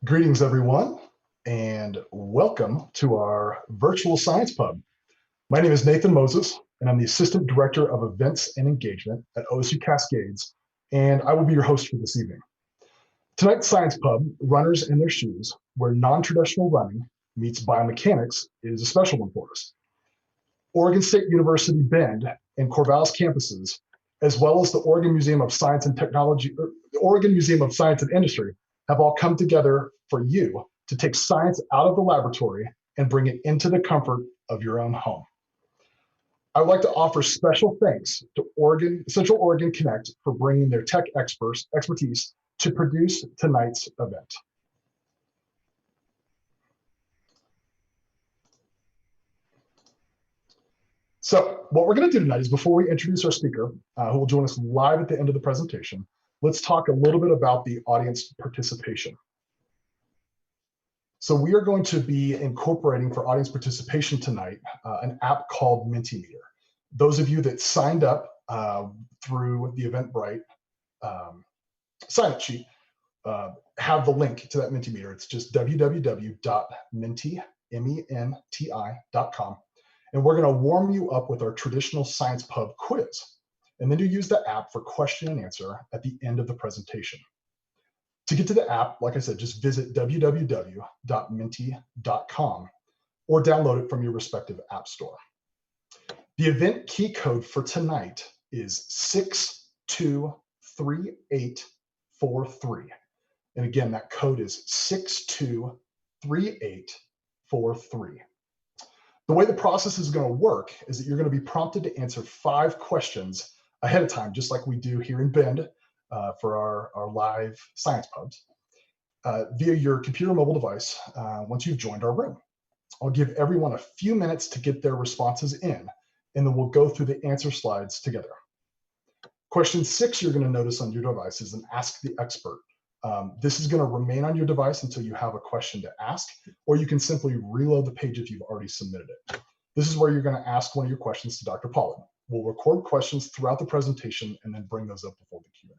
Greetings, everyone, and welcome to our virtual science pub. My name is Nathan Moses, and I'm the Assistant Director of Events and Engagement at OSU-Cascades, and I will be your host for this evening. Tonight's science pub, Runners in Their Shoes, where non-traditional running meets biomechanics, is a special one for us. Oregon State University Bend and Corvallis campuses, as well as the Oregon Museum of Science and Technology, or the Oregon Museum of Science and Industry, have all come together for you to take science out of the laboratory and bring it into the comfort of your own home. I would like to offer special thanks to Central Oregon Connect for bringing their tech expertise to produce tonight's event. So what we're going to do tonight is, before we introduce our speaker, who will join us live at the end of the presentation, let's talk a little bit about the audience participation. So we are going to be incorporating for audience participation tonight an app called Mentimeter. Those of you that signed up through the Eventbrite sign-up sheet have the link to that Mentimeter. It's just www.menti.com. And we're going to warm you up with our traditional Science Pub quiz. And then you use the app for question and answer at the end of the presentation. To get to the app, like I said, just visit www.menti.com or download it from your respective app store. The event key code for tonight is 623843. And again, that code is 623843. The way the process is going to work is that you're going to be prompted to answer 5 questions ahead of time, just like we do here in Bend for our live science pubs, via your computer or mobile device once you've joined our room. I'll give everyone a few minutes to get their responses in, and then we'll go through the answer slides together. Question 6 you're going to notice on your device is an Ask the Expert. This is going to remain on your device until you have a question to ask, or you can simply reload the page if you've already submitted it. This is where you're going to ask one of your questions to Dr. Pollard. We'll record questions throughout the presentation and then bring those up before the Q&A.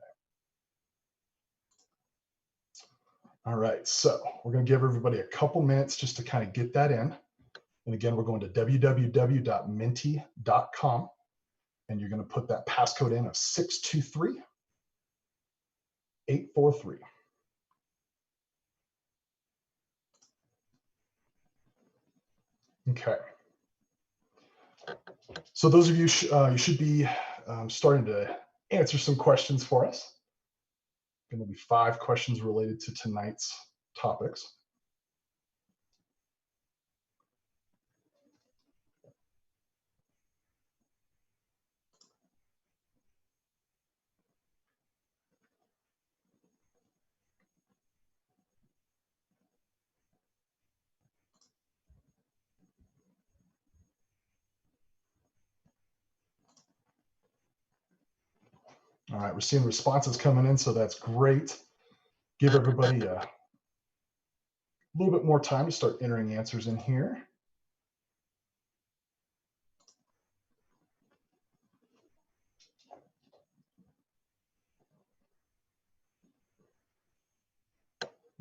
All right, so we're going to give everybody a couple minutes just to kind of get that in. And again, we're going to www.menti.com, and you're going to put that passcode in of 623843. Okay. So those of you, you should be starting to answer some questions for us. Going to be 5 questions related to tonight's topics. All right, we're seeing responses coming in, so that's great. Give everybody a little bit more time to start entering answers in here.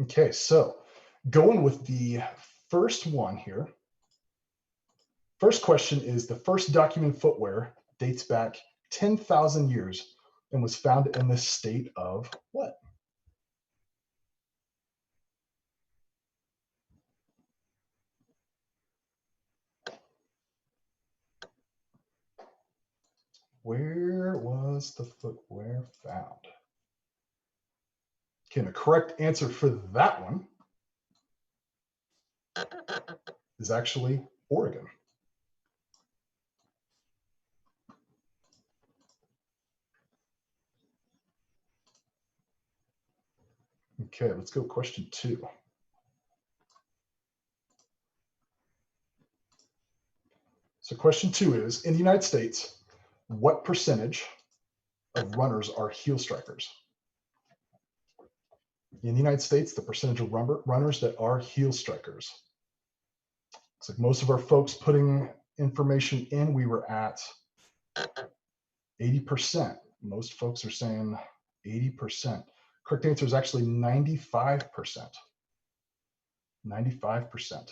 Okay, so going with the first one here. First question is, the first documented footwear dates back 10,000 years and was found in the state of what? Where was the footwear found? Okay, the correct answer for that one is actually Oregon. Okay, let's go question 2. So question 2 is, in the United States, what percentage of runners are heel strikers? In the United States, the percentage of runners that are heel strikers. Looks like most of our folks putting information in, we were at 80%. Most folks are saying 80%. Correct answer is actually 95%. 95%.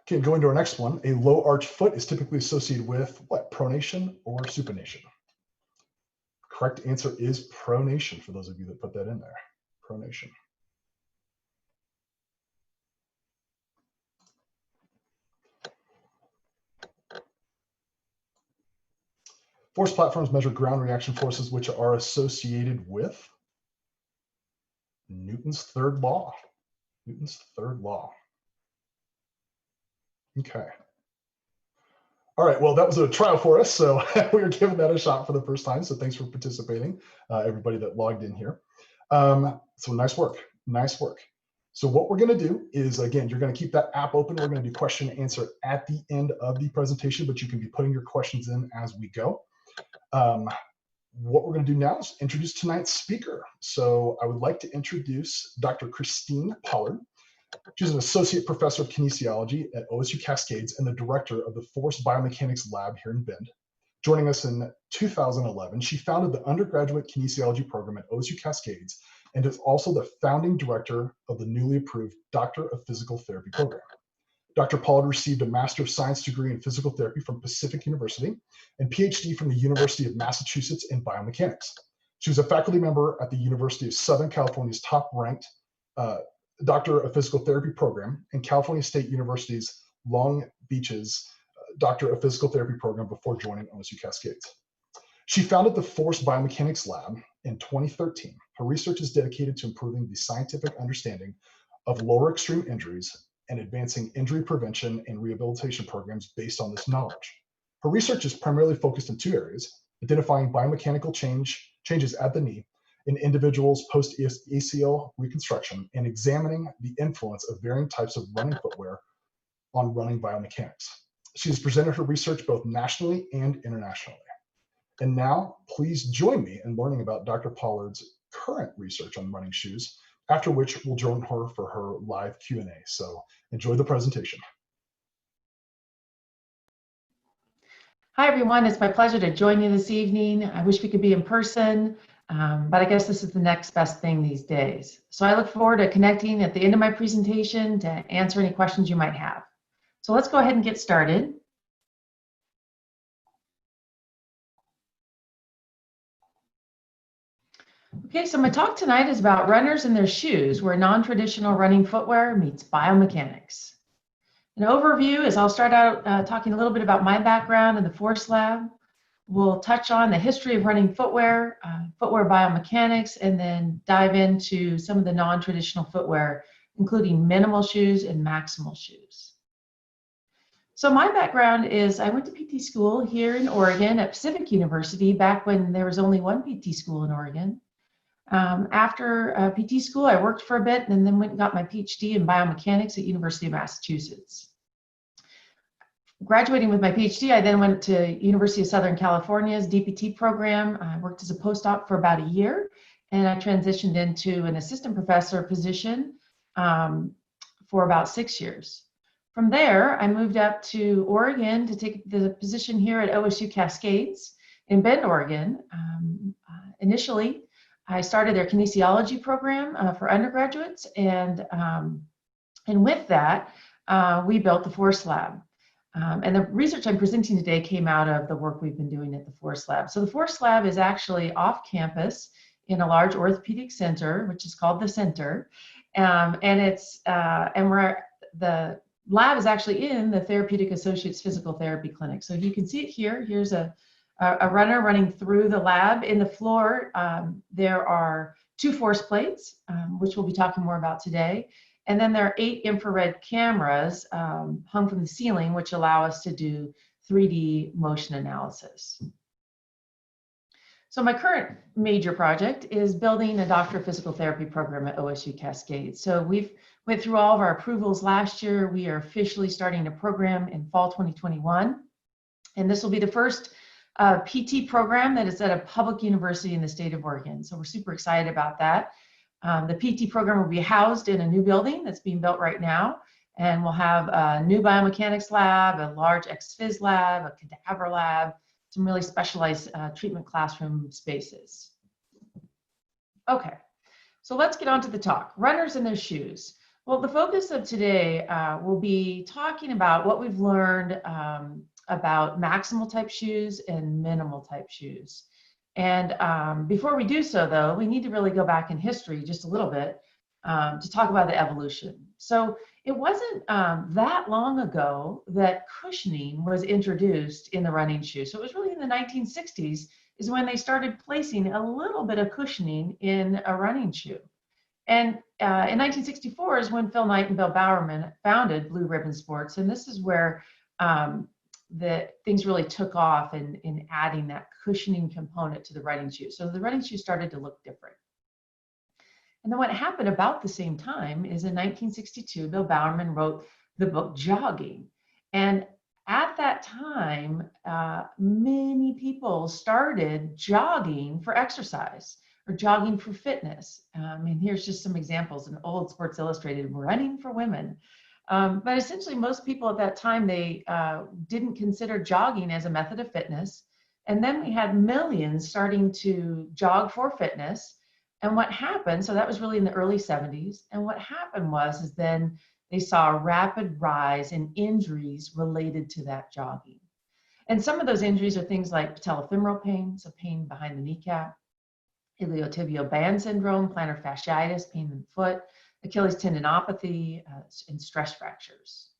Okay, going to our next one. A low arch foot is typically associated with what? Pronation or supination? Correct answer is pronation, for those of you that put that in there. Pronation. Force platforms measure ground reaction forces which are associated with Newton's third law. Newton's third law. Okay. All right, well, that was a trial for us, so we were giving that a shot for the first time, so thanks for participating, everybody that logged in here. So nice work, nice work. So what we're gonna do is, again, you're gonna keep that app open. We're gonna do question and answer at the end of the presentation, but you can be putting your questions in as we go. What we're gonna do now is introduce tonight's speaker. So I would like to introduce Dr. Christine Pollard. She's an associate professor of kinesiology at OSU-Cascades and the director of the Force Biomechanics Lab here in Bend. Joining us in 2011, she founded the undergraduate kinesiology program at OSU-Cascades and is also the founding director of the newly approved Doctor of Physical Therapy program. Dr. Pollard received a Master of Science degree in Physical Therapy from Pacific University and PhD from the University of Massachusetts in Biomechanics. She was a faculty member at the University of Southern California's top-ranked Doctor of Physical Therapy program and California State University's Long Beach's Doctor of Physical Therapy program before joining OSU Cascades. She founded the Force Biomechanics Lab in 2013. Her research is dedicated to improving the scientific understanding of lower extreme injuries and advancing injury prevention and rehabilitation programs based on this knowledge. Her research is primarily focused in two areas: identifying biomechanical changes at the knee in individuals post-ACL reconstruction, and examining the influence of varying types of running footwear on running biomechanics. She has presented her research both nationally and internationally. And now, please join me in learning about Dr. Pollard's current research on running shoes, after which we'll join her for her live Q&A. So enjoy the presentation. Hi, everyone. It's my pleasure to join you this evening. I wish we could be in person. But I guess this is the next best thing these days. So I look forward to connecting at the end of my presentation to answer any questions you might have. So let's go ahead and get started. Okay, so my talk tonight is about runners and their shoes, where non-traditional running footwear meets biomechanics. An overview is I'll start out talking a little bit about my background in the Force Lab. We'll touch on the history of running footwear, footwear biomechanics, and then dive into some of the non-traditional footwear, including minimal shoes and maximal shoes. So my background is I went to PT school here in Oregon at Pacific University back when there was only one PT school in Oregon. After PT school, I worked for a bit and then went and got my PhD in biomechanics at University of Massachusetts. Graduating with my PhD, I then went to University of Southern California's DPT program. I worked as a postdoc for about a year, and I transitioned into an assistant professor position for about 6 years. From there, I moved up to Oregon to take the position here at OSU Cascades in Bend, Oregon. Initially, I started their kinesiology program for undergraduates, and with that, we built the Force Lab. And the research I'm presenting today came out of the work we've been doing at the Force Lab. So the Force Lab is actually off campus in a large orthopedic center, which is called the Center. And the lab is actually in the Therapeutic Associates Physical Therapy Clinic. So you can see it here. Here's a runner running through the lab. In the floor, there are 2 force plates, which we'll be talking more about today. And then there are 8 infrared cameras hung from the ceiling, which allow us to do 3D motion analysis. So my current major project is building a Doctor of Physical Therapy program at OSU Cascades. So we've went through all of our approvals last year. We are officially starting a program in fall 2021. And this will be the first PT program that is at a public university in the state of Oregon. So we're super excited about that. The PT program will be housed in a new building that's being built right now, and we'll have a new biomechanics lab, a large ex-phys lab, a cadaver lab, some really specialized treatment classroom spaces. Okay, so let's get on to the talk. Runners and their shoes. Well, the focus of today will be talking about what we've learned about maximal type shoes and minimal type shoes. And before we do so, though, we need to really go back in history just a little bit to talk about the evolution. So it wasn't that long ago that cushioning was introduced in the running shoe. So it was really in the 1960s is when they started placing a little bit of cushioning in a running shoe. And in 1964 is when Phil Knight and Bill Bowerman founded Blue Ribbon Sports. And this is where the things really took off in adding that cushioning component to the running shoe. So the running shoe started to look different. And then what happened about the same time is in 1962, Bill Bowerman wrote the book Jogging. And at that time, many people started jogging for exercise or jogging for fitness. And here's just some examples in old Sports Illustrated, running for women. But essentially, most people at that time, they didn't consider jogging as a method of fitness. And then we had millions starting to jog for fitness. And what happened, so that was really in the early 70s. And what happened is then they saw a rapid rise in injuries related to that jogging. And some of those injuries are things like patellofemoral pain, so pain behind the kneecap, iliotibial band syndrome, plantar fasciitis, pain in the foot, Achilles tendinopathy, and stress fractures.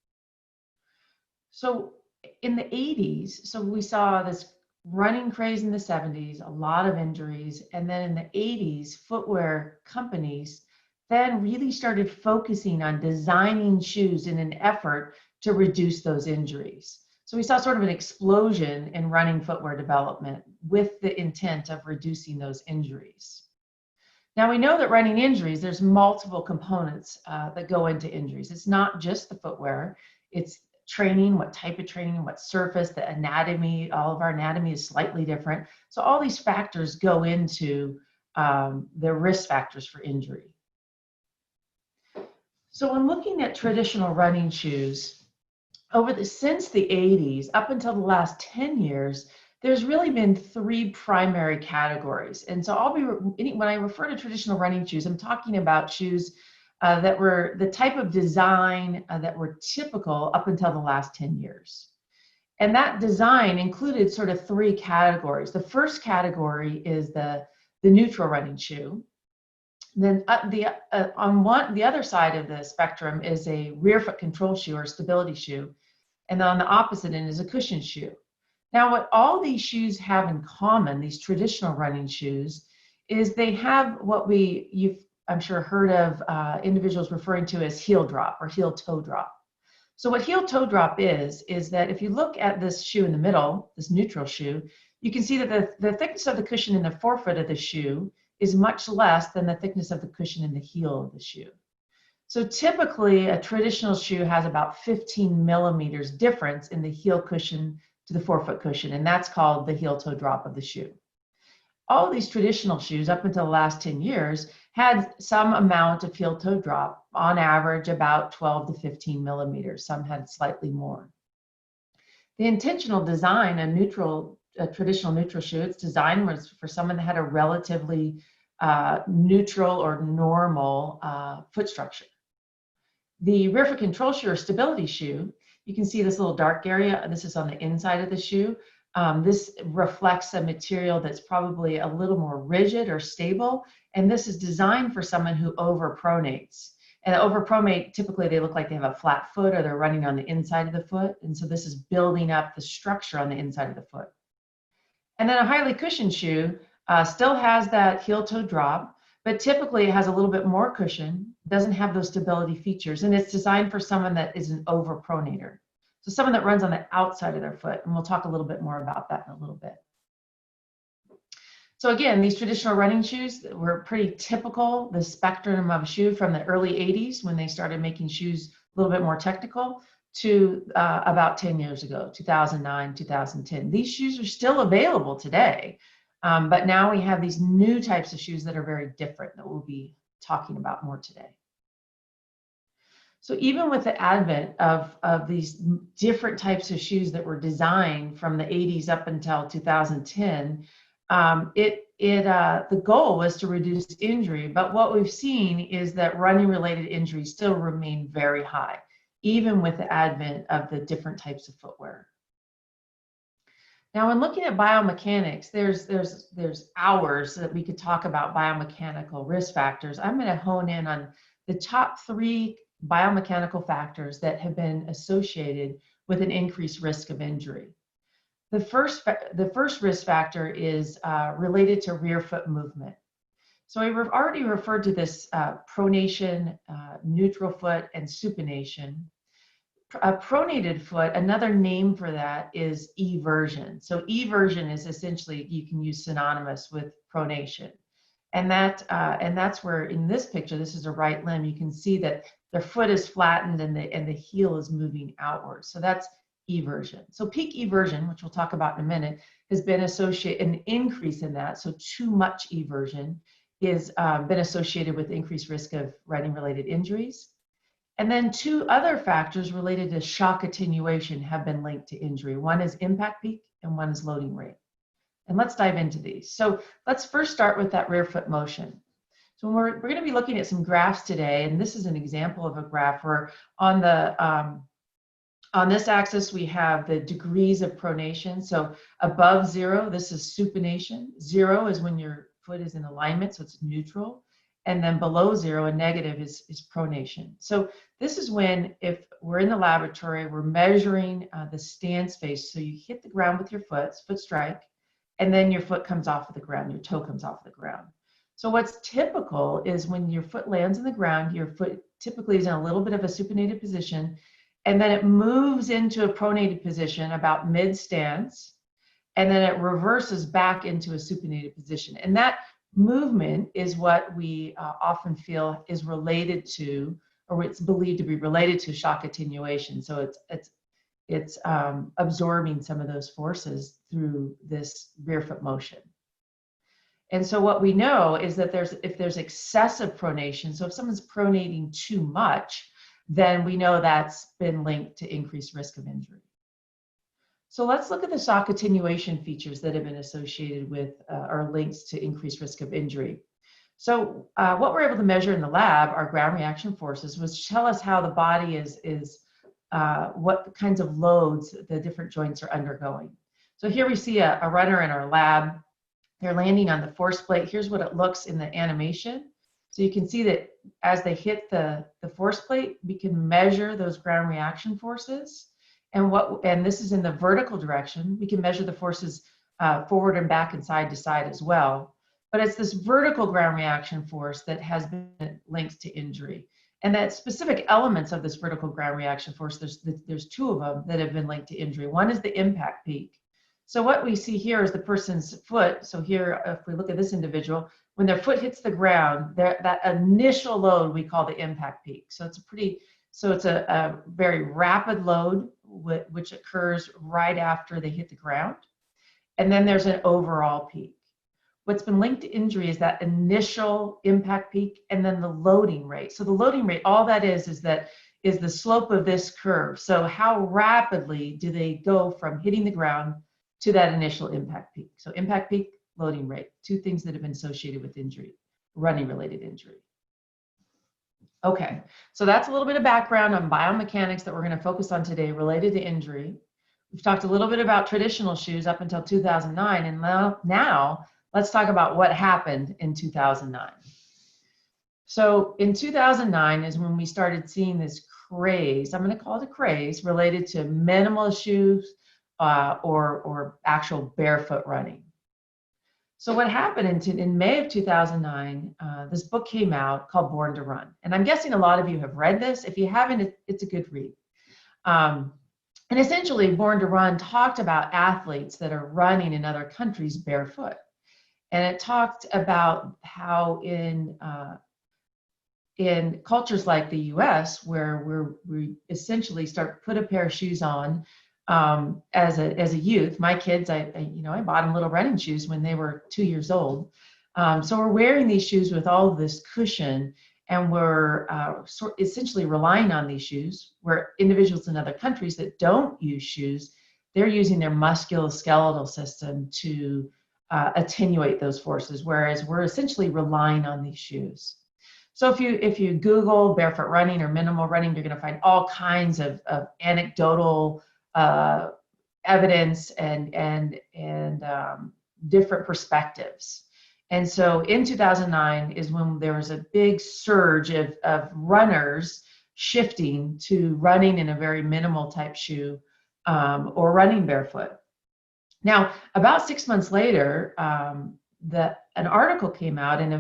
So in the 80s, so we saw this running craze in the 70s, a lot of injuries. And then in the 80s, footwear companies then really started focusing on designing shoes in an effort to reduce those injuries. So we saw sort of an explosion in running footwear development with the intent of reducing those injuries. Now we know that running injuries, there's multiple components that go into injuries. It's not just the footwear, it's training, what type of training, what surface, the anatomy, all of our anatomy is slightly different. So all these factors go into the risk factors for injury. So when looking at traditional running shoes, since the 80s, up until the last 10 years, there's really been three primary categories. And so when I refer to traditional running shoes, I'm talking about shoes that were the type of design that were typical up until the last 10 years. And that design included sort of three categories. The first category is the neutral running shoe. Then on the other side of the spectrum is a rear foot control shoe or stability shoe. And then on the opposite end is a cushion shoe. Now, what all these shoes have in common, these traditional running shoes, is they have what you've, I'm sure, heard of individuals referring to as heel drop or heel toe drop. So what heel toe drop is that if you look at this shoe in the middle, this neutral shoe, you can see that the thickness of the cushion in the forefoot of the shoe is much less than the thickness of the cushion in the heel of the shoe. So typically, a traditional shoe has about 15 millimeters difference in the heel cushion to the forefoot cushion, and that's called the heel toe drop of the shoe. All these traditional shoes up until the last 10 years had some amount of heel toe drop, on average about 12 to 15 millimeters. Some had slightly more. The intentional design, a traditional neutral shoe, its design was for someone that had a relatively neutral or normal foot structure. The rear foot control shoe or stability shoe, you can see this little dark area. This is on the inside of the shoe. This reflects a material that's probably a little more rigid or stable. And this is designed for someone who overpronates. And overpronate, typically they look like they have a flat foot or they're running on the inside of the foot. And so this is building up the structure on the inside of the foot. And then a highly cushioned shoe still has that heel toe drop, but typically it has a little bit more cushion, doesn't have those stability features, and it's designed for someone that is an overpronator. So someone that runs on the outside of their foot, and we'll talk a little bit more about that in a little bit. So again, these traditional running shoes were pretty typical, the spectrum of a shoe from the early 80s when they started making shoes a little bit more technical to about 10 years ago, 2009, 2010. These shoes are still available today, but now we have these new types of shoes that are very different that we'll be talking about more today. So even with the advent of these different types of shoes that were designed from the 80s up until 2010, The goal was to reduce injury, but what we've seen is that running-related injuries still remain very high, even with the advent of the different types of footwear. Now, when looking at biomechanics, there's hours that we could talk about biomechanical risk factors. I'm going to hone in on the top 3 biomechanical factors that have been associated with an increased risk of injury. The first risk factor is related to rear foot movement. So we've already referred to this pronation, neutral foot, and supination. A pronated foot, another name for that is eversion. So eversion is essentially, you can use synonymous with pronation. And that's where in this picture, this is a right limb, you can see that their foot is flattened and the heel is moving outwards. So that's eversion. So peak eversion, which we'll talk about in a minute, has been associated, an increase in that. So too much eversion is been associated with increased risk of running-related injuries. And then 2 other factors related to shock attenuation have been linked to injury. One is impact peak and one is loading rate. And let's dive into these. So let's first start with that rear foot motion. So we're going to be looking at some graphs today, and this is an example of a graph where on this axis we have the degrees of pronation. So above 0, this is supination. 0 is when your foot is in alignment, so it's neutral. And then below 0, a negative is pronation. So this is when, if we're in the laboratory, we're measuring the stand space. So you hit the ground with your foot strike, and then your foot comes off of the ground, your toe comes off of the ground. So what's typical is when your foot lands on the ground, your foot typically is in a little bit of a supinated position, and then it moves into a pronated position about mid-stance, and then it reverses back into a supinated position. And that movement is what we often feel is related to, or it's believed to be related to, shock attenuation. So it's absorbing some of those forces through this rear foot motion. And so what we know is that if there's excessive pronation, so if someone's pronating too much, then we know that's been linked to increased risk of injury. So let's look at the shock attenuation features that have been associated with or links to increased risk of injury. So what we're able to measure in the lab are ground reaction forces, which tell us how the body what kinds of loads the different joints are undergoing. So here we see a runner in our lab. They're landing on the force plate. Here's what it looks in the animation. So you can see that as they hit the force plate, we can measure those ground reaction forces. And this is in the vertical direction. We can measure the forces forward and back and side to side as well. But it's this vertical ground reaction force that has been linked to injury. And that specific elements of this vertical ground reaction force, there's 2 of them that have been linked to injury. One is the impact peak. So what we see here is the person's foot. So here, if we look at this individual, when their foot hits the ground, that initial load we call the impact peak. So it's a very rapid load which occurs right after they hit the ground. And then there's an overall peak. What's been linked to injury is that initial impact peak and then the loading rate. So the loading rate, all that is the slope of this curve. So how rapidly do they go from hitting the ground to that initial impact peak? So impact peak, loading rate, 2 things that have been associated with injury, running-related injury. Okay, so that's a little bit of background on biomechanics that we're going to focus on today related to injury. We've talked a little bit about traditional shoes up until 2009, and now let's talk about what happened in 2009. So in 2009 is when we started seeing this craze, I'm going to call it a craze, related to minimalist shoes or actual barefoot running. So what happened in May of 2009, this book came out called Born to Run. And I'm guessing a lot of you have read this. If you haven't, it's a good read. And essentially, Born to Run talked about athletes that are running in other countries barefoot. And it talked about how in cultures like the US, where we essentially put a pair of shoes on as a youth. My kids, I bought them little running shoes when they were 2 years old. So we're wearing these shoes with all of this cushion, and we're essentially relying on these shoes, where individuals in other countries that don't use shoes, they're using their musculoskeletal system to attenuate those forces, whereas we're essentially relying on these shoes. So if you Google barefoot running or minimal running, you're going to find all kinds of anecdotal evidence and different perspectives. And so in 2009 is when there was a big surge of runners shifting to running in a very minimal type shoe or running barefoot. Now, about 6 months later, an article came out in a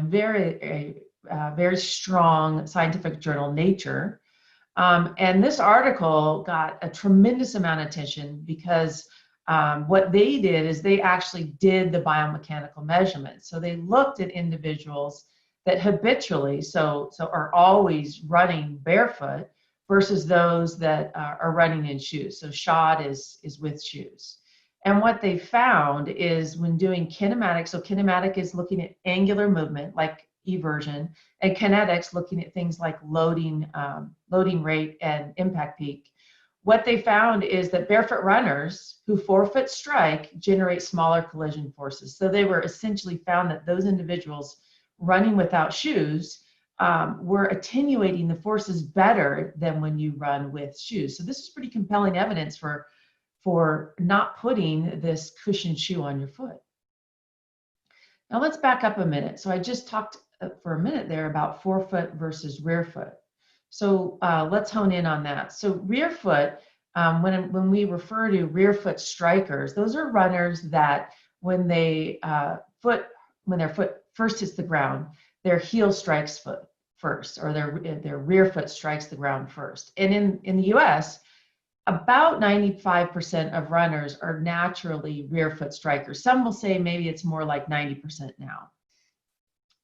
very strong scientific journal, Nature. And this article got a tremendous amount of attention because what they did is they actually did the biomechanical measurements. So they looked at individuals that habitually, so are always running barefoot versus those that are running in shoes. So shod is with shoes. And what they found is when doing kinematics, so kinematic is looking at angular movement like eversion, and kinetics looking at things like loading rate and impact peak. What they found is that barefoot runners who forefoot strike generate smaller collision forces. So they were essentially found that those individuals running without shoes were attenuating the forces better than when you run with shoes. So this is pretty compelling evidence for not putting this cushioned shoe on your foot. Now let's back up a minute. So I just talked for a minute there about forefoot versus rear foot. So let's hone in on that. So rear foot, when we refer to rear foot strikers, those are runners that when their foot first hits the ground, their heel strikes foot first, or their rear foot strikes the ground first. And in the US, about 95% of runners are naturally rear foot strikers. Some will say maybe it's more like 90% now.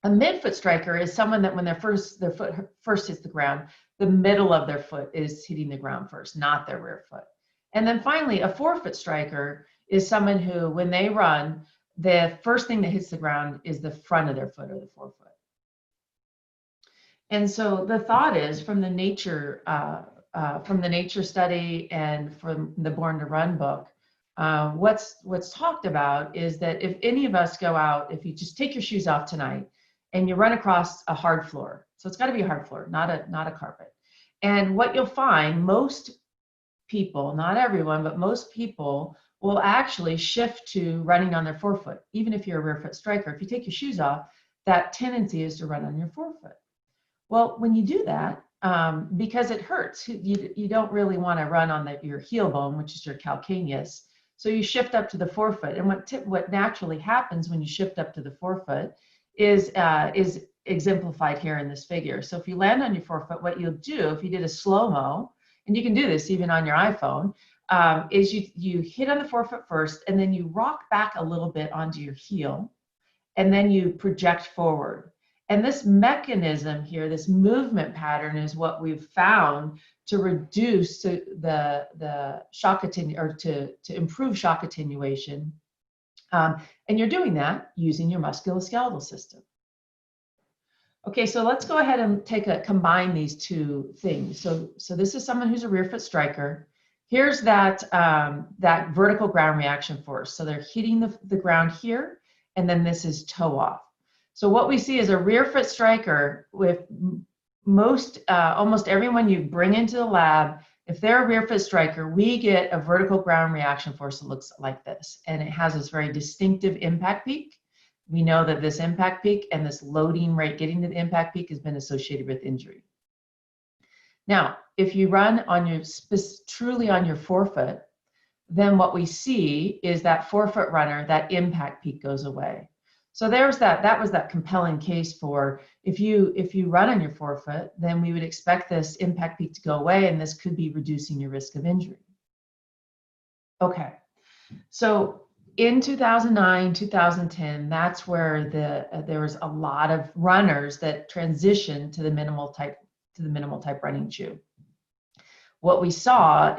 A midfoot striker is someone that when their foot first hits the ground, the middle of their foot is hitting the ground first, not their rear foot. And then finally, a forefoot striker is someone who, when they run, the first thing that hits the ground is the front of their foot or the forefoot. And so the thought is from the Nature study and from the Born to Run book, what's talked about is that if any of us go out, if you just take your shoes off tonight and you run across a hard floor, so it's got to be a hard floor, not a carpet. And what you'll find, most people, not everyone, but most people will actually shift to running on their forefoot, even if you're a rear foot striker. If you take your shoes off, that tendency is to run on your forefoot. Well, when you do that, because it hurts, you don't really want to run on your heel bone, which is your calcaneus. So you shift up to the forefoot. And what naturally happens when you shift up to the forefoot is exemplified here in this figure. So if you land on your forefoot, what you'll do, if you did a slow-mo, and you can do this even on your iPhone, is you hit on the forefoot first, and then you rock back a little bit onto your heel, and then you project forward. And this mechanism here, this movement pattern, is what we've found to reduce the shock to improve shock attenuation. And you're doing that using your musculoskeletal system. Okay, so let's go ahead and combine these two things. So this is someone who's a rear foot striker. Here's that vertical ground reaction force. So they're hitting the ground here, and then this is toe off. So what we see is a rear foot striker with almost everyone you bring into the lab. If they're a rear foot striker, we get a vertical ground reaction force that looks like this, and it has this very distinctive impact peak. We know that this impact peak and this loading rate getting to the impact peak has been associated with injury. Now, if you run truly on your forefoot, then what we see is that forefoot runner, that impact peak goes away. So that was that compelling case for if you run on your forefoot, then we would expect this impact peak to go away, and this could be reducing your risk of injury. Okay, so in 2009, 2010, that's where there was a lot of runners that transitioned to the minimal type running shoe. What we saw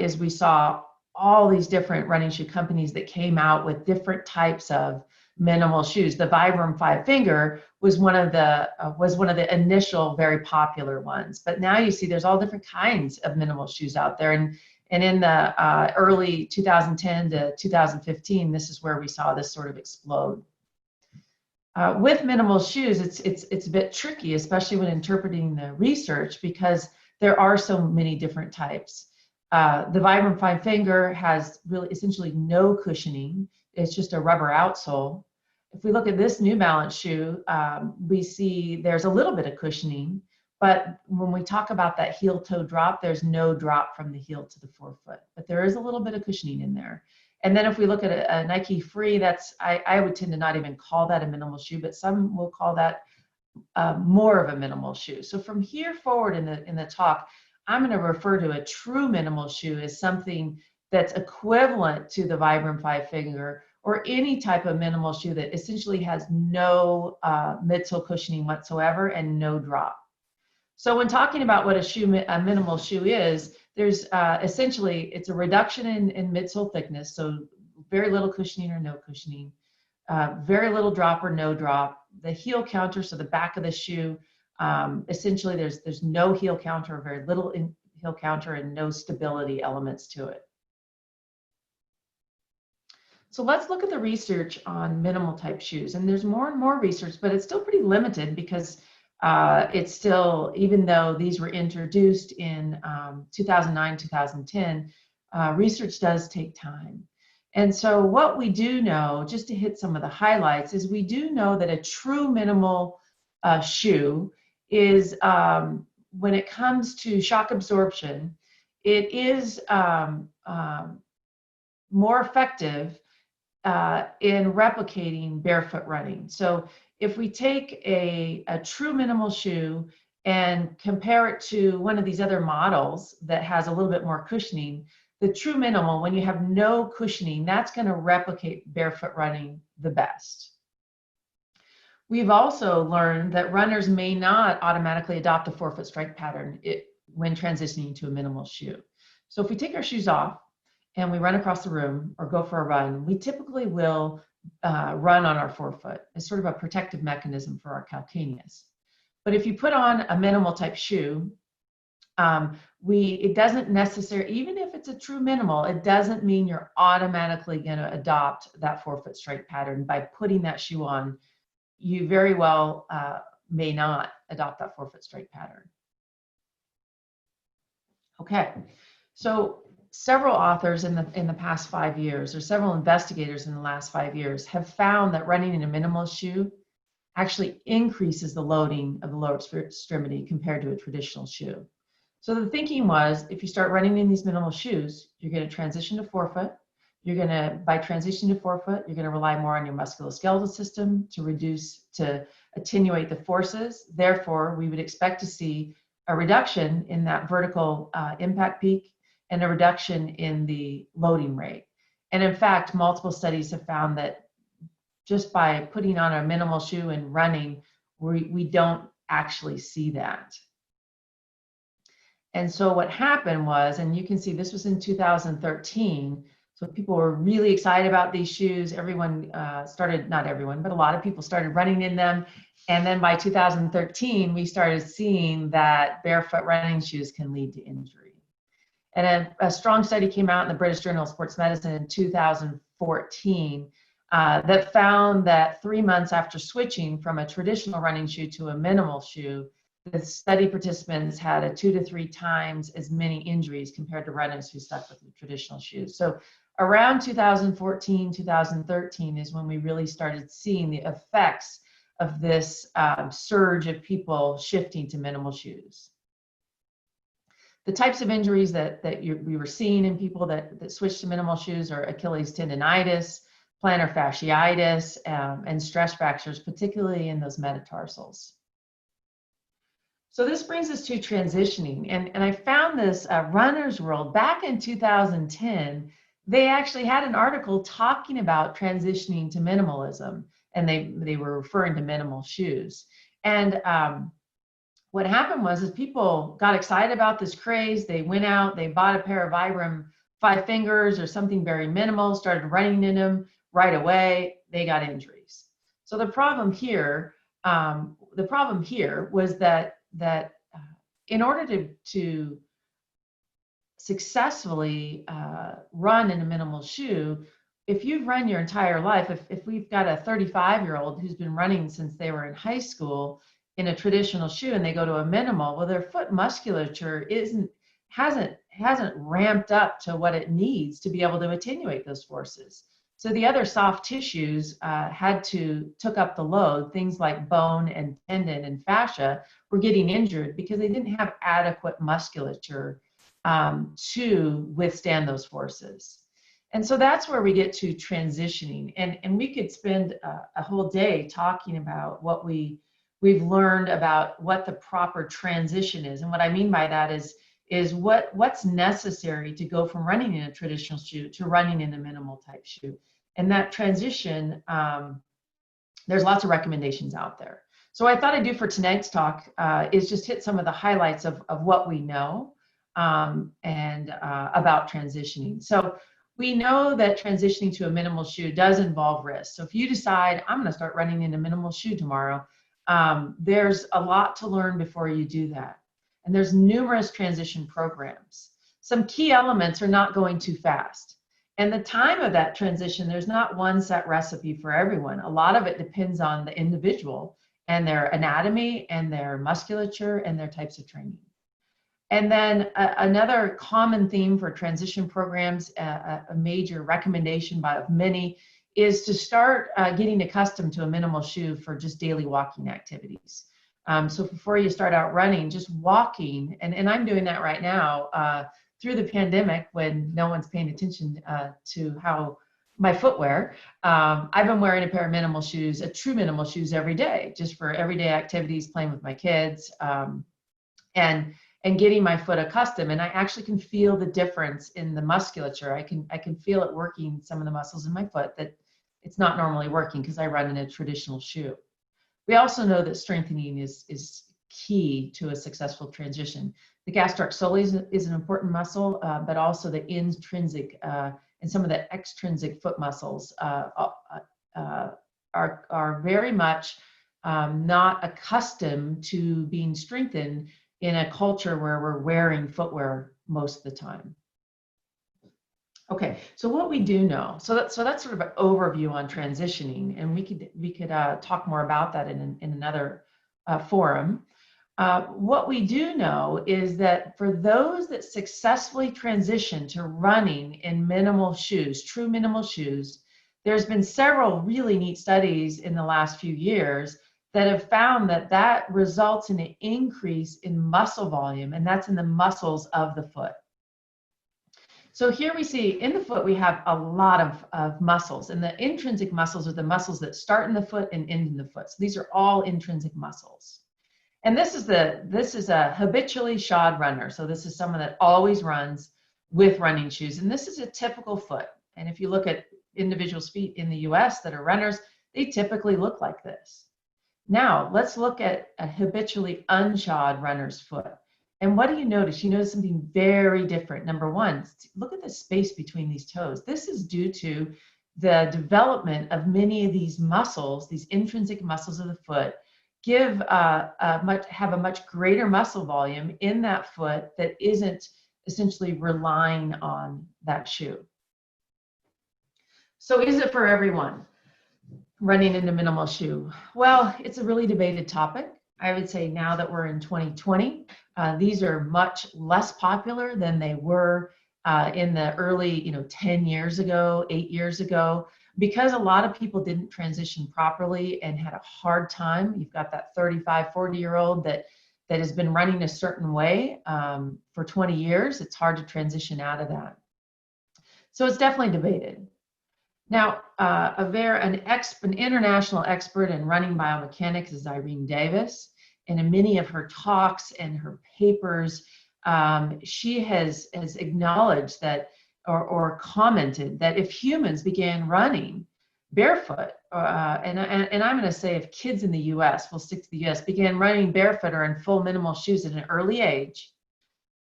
all these different running shoe companies that came out with different types of minimal shoes. The Vibram 5-finger was one of the initial very popular ones. But now you see there's all different kinds of minimal shoes out there. And in the early 2010 to 2015, this is where we saw this sort of explode. With minimal shoes, it's a bit tricky, especially when interpreting the research, because there are so many different types. The Vibram Fine Finger has really essentially no cushioning. It's just a rubber outsole. If we look at this New Balance shoe, we see there's a little bit of cushioning, but when we talk about that heel toe drop, there's no drop from the heel to the forefoot, but there is a little bit of cushioning in there. And then if we look at a Nike Free, I would tend to not even call that a minimal shoe, but some will call that more of a minimal shoe. So from here forward in the talk, I'm going to refer to a true minimal shoe as something that's equivalent to the Vibram Five Finger or any type of minimal shoe that essentially has no midsole cushioning whatsoever and no drop. So when talking about what a minimal shoe is, there's essentially, it's a reduction in midsole thickness, so very little cushioning or no cushioning, very little drop or no drop. The heel counter, so the back of the shoe, essentially there's no heel counter or very little heel counter and no stability elements to it. So let's look at the research on minimal type shoes. And there's more and more research, but it's still pretty limited because it's still, even though these were introduced in 2009, 2010, research does take time. And so what we do know, just to hit some of the highlights, is we do know that a true minimal shoe is, when it comes to shock absorption, it is more effective in replicating barefoot running. So if we take a true minimal shoe and compare it to one of these other models that has a little bit more cushioning, the true minimal, when you have no cushioning, that's going to replicate barefoot running the best. We've also learned that runners may not automatically adopt the forefoot strike pattern when transitioning to a minimal shoe. So if we take our shoes off and we run across the room or go for a run, we typically will run on our forefoot. It's sort of a protective mechanism for our calcaneus. But if you put on a minimal type shoe, it doesn't necessarily, even if it's a true minimal, it doesn't mean you're automatically going to adopt that forefoot strike pattern by putting that shoe on. You very well may not adopt that forefoot strike pattern. Okay, so several authors in the past 5 years, or several investigators in the last 5 years, have found that running in a minimal shoe actually increases the loading of the lower extremity compared to a traditional shoe. So the thinking was, if you start running in these minimal shoes, you're going to transition to forefoot. By transitioning to forefoot, you're going to rely more on your musculoskeletal system to attenuate the forces. Therefore, we would expect to see a reduction in that vertical impact peak and a reduction in the loading rate. And in fact, multiple studies have found that just by putting on a minimal shoe and running, we don't actually see that. And so what happened was, and you can see this was in 2013, so people were really excited about these shoes. Everyone not everyone, but a lot of people started running in them. And then by 2013, we started seeing that barefoot running shoes can lead to injury. And a strong study came out in the British Journal of Sports Medicine in 2014 that found that 3 months after switching from a traditional running shoe to a minimal shoe, the study participants had a 2 to 3 times as many injuries compared to runners who stuck with the traditional shoes. So around 2014, 2013 is when we really started seeing the effects of this surge of people shifting to minimal shoes. The types of injuries that we were seeing in people that switched to minimal shoes are Achilles tendonitis, plantar fasciitis, and stress fractures, particularly in those metatarsals. So this brings us to transitioning. And I found this Runner's World back in 2010. They actually had an article talking about transitioning to minimalism, and they were referring to minimal shoes. And what happened was people got excited about this craze. They went out, they bought a pair of Vibram Five Fingers or something very minimal, started running in them right away. They got injuries. So the problem here was that in order to successfully run in a minimal shoe, if you've run your entire life, if we've got a 35-year-old who's been running since they were in high school in a traditional shoe and they go to a minimal, well, their foot musculature hasn't ramped up to what it needs to be able to attenuate those forces. So the other soft tissues took up the load. Things like bone and tendon and fascia were getting injured because they didn't have adequate musculature to withstand those forces. And so that's where we get to transitioning. And we could spend a whole day talking about what we've learned about what the proper transition is. And what I mean by that is what's necessary to go from running in a traditional shoe to running in a minimal type shoe. And that transition, there's lots of recommendations out there. So what I thought I'd do for tonight's talk is just hit some of the highlights of what we know and about transitioning. So we know that transitioning to a minimal shoe does involve risk. So if you decide, I'm going to start running in a minimal shoe tomorrow, there's a lot to learn before you do that. And there's numerous transition programs. Some key elements are not going too fast. And the time of that transition, there's not one set recipe for everyone. A lot of it depends on the individual and their anatomy and their musculature and their types of training. And then another common theme for transition programs, a major recommendation by many, is to start getting accustomed to a minimal shoe for just daily walking activities. So before you start out running, just walking, and I'm doing that right now through the pandemic when no one's paying attention to how my footwear. I've been wearing a pair of minimal shoes, a true minimal shoes every day, just for everyday activities, playing with my kids, and getting my foot accustomed. And I actually can feel the difference in the musculature. I can feel it working some of the muscles in my foot that it's not normally working because I run in a traditional shoe. We also know that strengthening is key to a successful transition. The gastric soleus is an important muscle, but also the intrinsic and some of the extrinsic foot muscles are very much not accustomed to being strengthened in a culture where we're wearing footwear most of the time. Okay, so what we do know, so that's sort of an overview on transitioning, and we could talk more about that in another forum. What we do know is that for those that successfully transition to running in minimal shoes, true minimal shoes, there's been several really neat studies in the last few years that have found that results in an increase in muscle volume, and that's in the muscles of the foot. So here we see in the foot, we have a lot of muscles, and the intrinsic muscles are the muscles that start in the foot and end in the foot. So these are all intrinsic muscles. And this is a habitually shod runner. So this is someone that always runs with running shoes. And this is a typical foot. And if you look at individuals' feet in the US that are runners, they typically look like this. Now, let's look at a habitually unshod runner's foot. And what do you notice? You notice something very different. Number one, look at the space between these toes. This is due to the development of many of these muscles, these intrinsic muscles of the foot, have a much greater muscle volume in that foot that isn't essentially relying on that shoe. So is it for everyone, running in a minimal shoe? Well, it's a really debated topic. I would say now that we're in 2020, these are much less popular than they were in the early, 10 years ago, 8 years ago, because a lot of people didn't transition properly and had a hard time. You've got that 35, 40-year-old that has been running a certain way for 20 years. It's hard to transition out of that. So it's definitely debated. Now, an international expert in running biomechanics is Irene Davis. And in many of her talks and her papers, she has acknowledged that or commented that if humans began running barefoot, and I'm going to say if kids in the US, we'll stick to the US, began running barefoot or in full minimal shoes at an early age,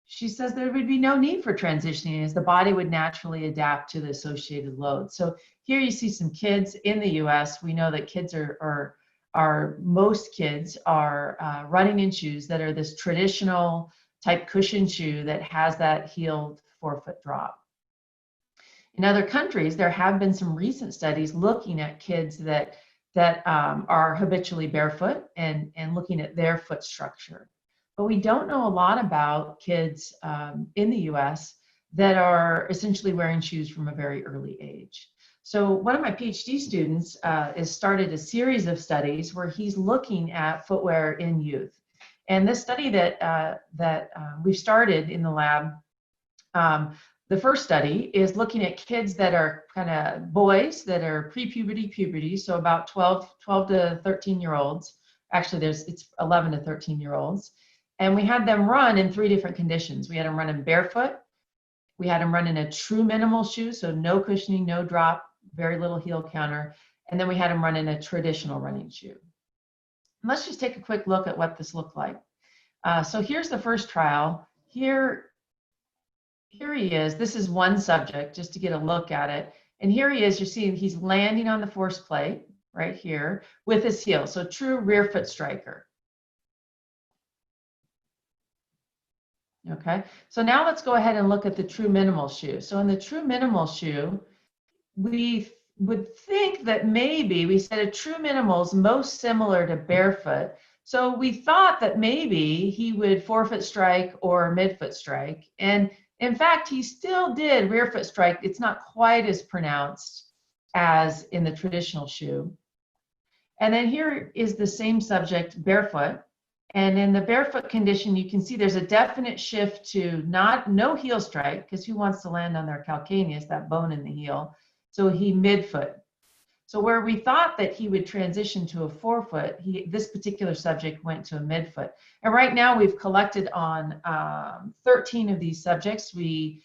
she says there would be no need for transitioning as the body would naturally adapt to the associated load. So here you see some kids in the US. We know that kids most kids are running in shoes that are this traditional type cushion shoe that has that heeled forefoot drop. In other countries, there have been some recent studies looking at kids that are habitually barefoot and looking at their foot structure. But we don't know a lot about kids in the US that are essentially wearing shoes from a very early age. So one of my PhD students has started a series of studies where he's looking at footwear in youth. And this study that we've started in the lab, the first study is looking at kids that are kind of boys that are pre-puberty, puberty, so about 12 to 13-year-olds. Actually, it's 11 to 13-year-olds. And we had them run in 3 different conditions. We had them run in barefoot. We had them run in a true minimal shoe, so no cushioning, no drop, very little heel counter. And then we had them run in a traditional running shoe. And let's just take a quick look at what this looked like. So here's the first trial. Here he is. This is one subject, just to get a look at it. And here he is. You're seeing he's landing on the force plate right here with his heel. So true rear foot striker. Okay, so now let's go ahead and look at the true minimal shoe. So in the true minimal shoe, we would think that maybe we said a true minimal is most similar to barefoot. So we thought that maybe he would forefoot strike or midfoot strike. And in fact, he still did rear foot strike. It's not quite as pronounced as in the traditional shoe. And then here is the same subject barefoot. And in the barefoot condition, you can see there's a definite shift to no heel strike, because who wants to land on their calcaneus, that bone in the heel? So he midfoot. So where we thought that he would transition to a forefoot, this particular subject went to a midfoot. And right now we've collected on 13 of these subjects. We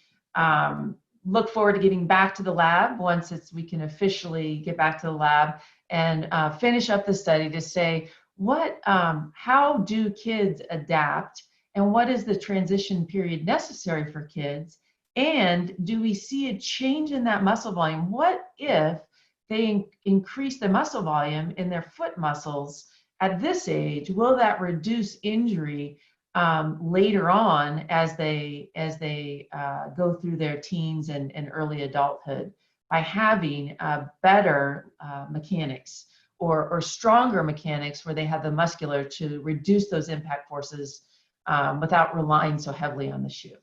look forward to getting back to the lab once we can officially get back to the lab and finish up the study to say, how do kids adapt, and what is the transition period necessary for kids? And do we see a change in that muscle volume? What if they increase the muscle volume in their foot muscles at this age? Will that reduce injury later on as they go through their teens and early adulthood by having better mechanics? Or stronger mechanics where they have the muscular to reduce those impact forces without relying so heavily on the shoe.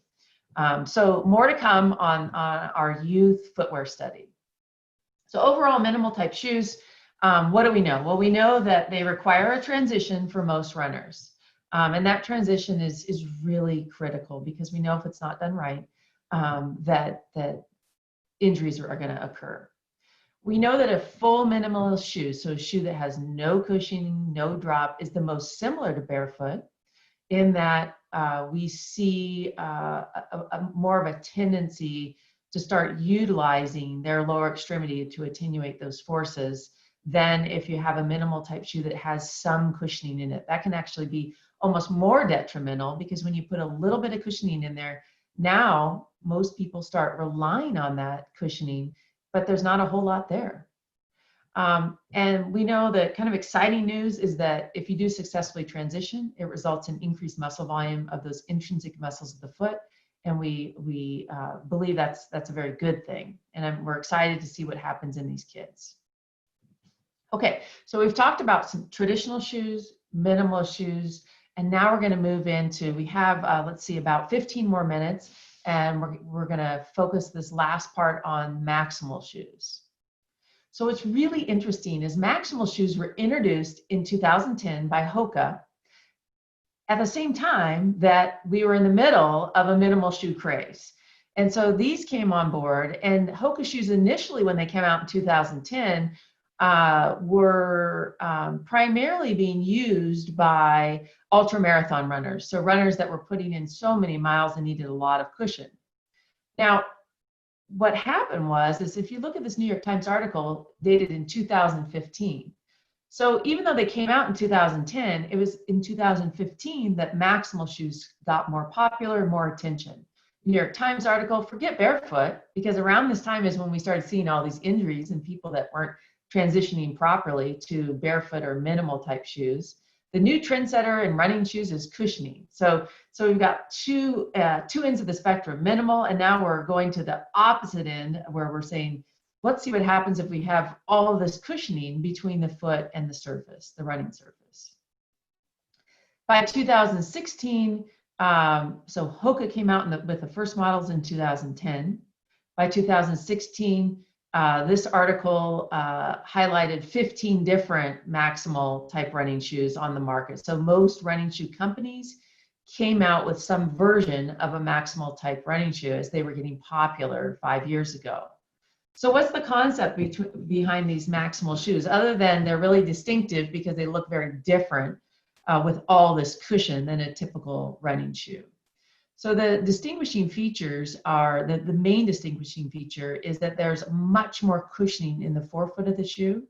So more to come on our youth footwear study. So overall minimal type shoes, what do we know? Well, we know that they require a transition for most runners. And that transition is really critical, because we know if it's not done right, that injuries are going to occur. We know that a full minimalist shoe, so a shoe that has no cushioning, no drop, is the most similar to barefoot, in that we see more of a tendency to start utilizing their lower extremity to attenuate those forces than if you have a minimal type shoe that has some cushioning in it. That can actually be almost more detrimental, because when you put a little bit of cushioning in there, now most people start relying on that cushioning, but there's not a whole lot there. And we know that kind of exciting news is that if you do successfully transition, it results in increased muscle volume of those intrinsic muscles of the foot. And we believe that's a very good thing. And we're excited to see what happens in these kids. Okay, so we've talked about some traditional shoes, minimal shoes, and now we're going to move into, we have, let's see, about 15 more minutes. And we're going to focus this last part on maximal shoes. So what's really interesting is maximal shoes were introduced in 2010 by Hoka at the same time that we were in the middle of a minimal shoe craze. And so these came on board, and Hoka shoes initially, when they came out in 2010, were primarily being used by ultra-marathon runners, so runners that were putting in so many miles and needed a lot of cushion. Now, what happened is if you look at this New York Times article dated in 2015, so even though they came out in 2010, it was in 2015 that maximal shoes got more popular and more attention. New York Times article, forget barefoot, because around this time is when we started seeing all these injuries and people that weren't transitioning properly to barefoot or minimal type shoes. The new trendsetter in running shoes is cushioning. So we've got two ends of the spectrum, minimal, and now we're going to the opposite end where we're saying, let's see what happens if we have all of this cushioning between the foot and the surface, the running surface. By 2016, so Hoka came out with the first models in 2010. By 2016, this article highlighted 15 different Maximal type running shoes on the market. So most running shoe companies came out with some version of a Maximal type running shoe as they were getting popular 5 years ago. So what's the concept behind these Maximal shoes, other than they're really distinctive because they look very different with all this cushion than a typical running shoe? So the distinguishing features are, the main distinguishing feature is that there's much more cushioning in the forefoot of the shoe,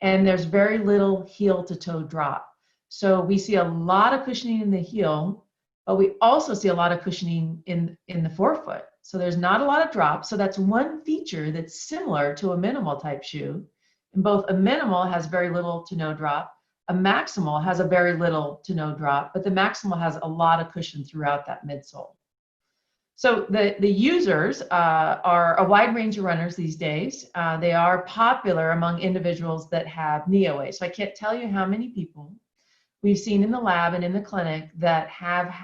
and there's very little heel to toe drop. So we see a lot of cushioning in the heel, but we also see a lot of cushioning in the forefoot. So there's not a lot of drop. So that's one feature that's similar to a minimal type shoe. And both a minimal has very little to no drop. A Maximal has a very little to no drop, but the Maximal has a lot of cushion throughout that midsole. So the users are a wide range of runners these days. They are popular among individuals that have knee OA. So I can't tell you how many people we've seen in the lab and in the clinic that have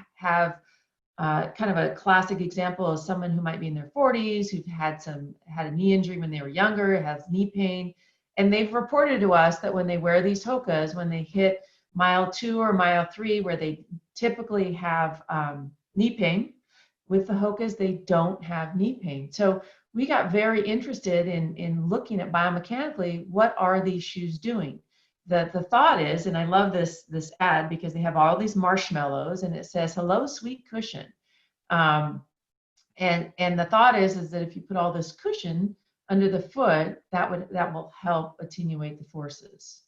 kind of a classic example of someone who might be in their 40s, who've had a knee injury when they were younger, has knee pain. And they've reported to us that when they wear these Hokas, when they hit mile 2 or mile 3, where they typically have knee pain, with the Hokas, they don't have knee pain. So we got very interested in looking at biomechanically, what are these shoes doing? The thought is, and I love this ad because they have all these marshmallows and it says, "Hello, sweet cushion." And the thought is that if you put all this cushion under the foot, that will help attenuate the forces.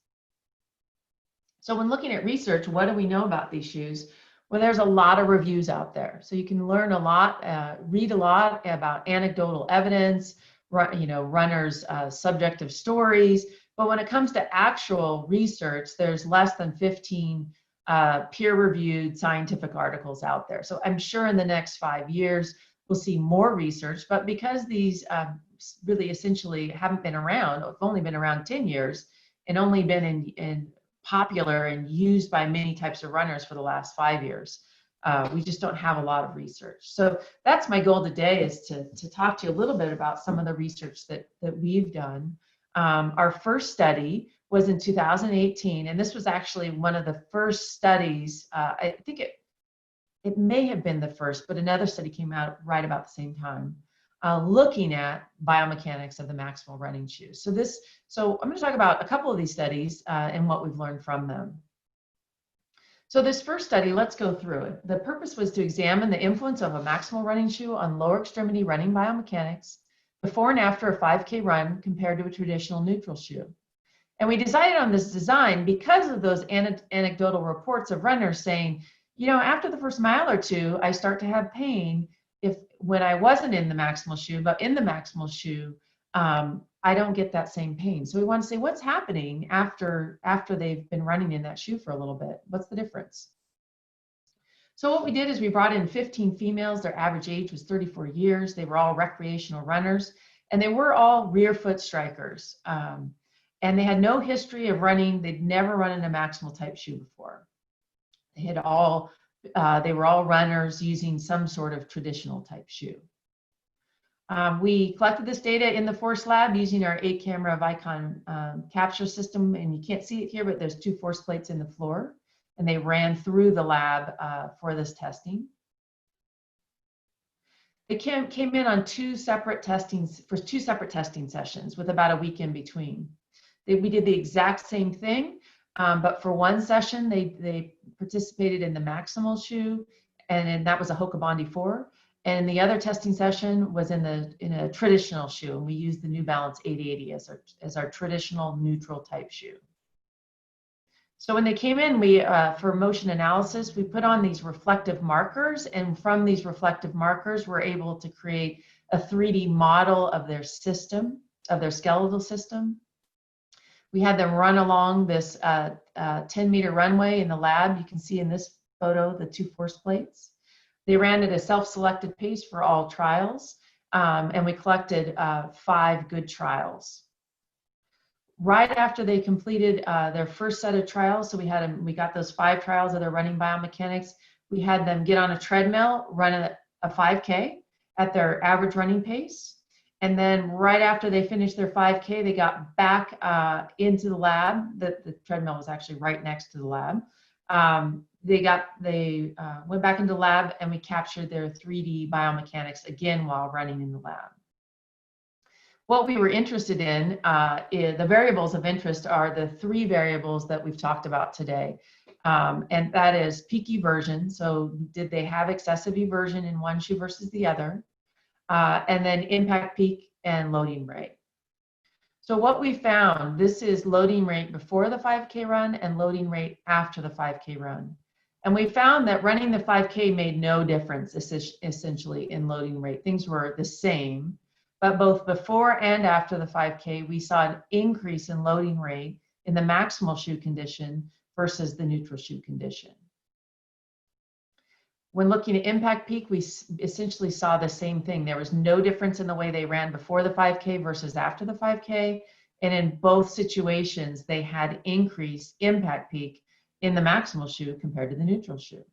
So when looking at research, what do we know about these shoes? Well, there's a lot of reviews out there. So you can learn a lot, read a lot about anecdotal evidence, runners' subjective stories. But when it comes to actual research, there's less than 15 peer-reviewed scientific articles out there. So I'm sure in the next 5 years, we'll see more research. But because these really essentially haven't been around, have only been around 10 years, and only been in popular and used by many types of runners for the last 5 years, we just don't have a lot of research. So that's my goal today, is to talk to you a little bit about some of the research that we've done. Our first study was in 2018, and this was actually one of the first studies. I think it may have been the first, but another study came out right about the same time, looking at biomechanics of the Maximal running shoes. So I'm going to talk about a couple of these studies and what we've learned from them. So this first study, let's go through it. The purpose was to examine the influence of a Maximal running shoe on lower extremity running biomechanics before and after a 5K run compared to a traditional neutral shoe. And we decided on this design because of those anecdotal reports of runners saying, after the first mile or two, I start to have pain when I wasn't in the Maximal shoe, but in the Maximal shoe, I don't get that same pain. So we want to say, what's happening after they've been running in that shoe for a little bit? What's the difference? So what we did is we brought in 15 females. Their average age was 34 years. They were all recreational runners, and they were all rear foot strikers. And they had no history of running. They'd never run in a Maximal type shoe before. They were all runners using some sort of traditional type shoe. We collected this data in the Force Lab using our 8-camera Vicon capture system, and you can't see it here, but there's 2 force plates in the floor, and they ran through the lab for this testing. They came in on 2 separate testings for 2 separate testing sessions with about a week in between. We did the exact same thing, but for one session, they participated in the Maximal shoe, and that was a Hoka Bondi 4. And the other testing session was in a traditional shoe, and we used the New Balance 880 as our traditional neutral type shoe. So when they came in, for motion analysis, we put on these reflective markers, and from these reflective markers, we're able to create a 3D model of their system, of their skeletal system. We had them run along this 10-meter runway in the lab. You can see in this photo the 2 force plates. They ran at a self-selected pace for all trials, and we collected 5 good trials. Right after they completed their first set of trials, so we got those 5 trials of their running biomechanics, we had them get on a treadmill, run a 5K at their average running pace. And then right after they finished their 5K, they got back into the lab. The treadmill was actually right next to the lab. They went back into the lab, and we captured their 3D biomechanics again while running in the lab. What we were interested in, the variables of interest are the 3 variables that we've talked about today. And that is peak eversion. So did they have excessive eversion in one shoe versus the other? And then impact peak and loading rate. So what we found, this is loading rate before the 5K run and loading rate after the 5K run. And we found that running the 5K made no difference essentially in loading rate. Things were the same, but both before and after the 5K, we saw an increase in loading rate in the maximal shoe condition versus the neutral shoe condition. When looking at impact peak, we essentially saw the same thing. There was no difference in the way they ran before the 5K versus after the 5K. And in both situations, they had increased impact peak in the maximal shoe compared to the neutral shoe.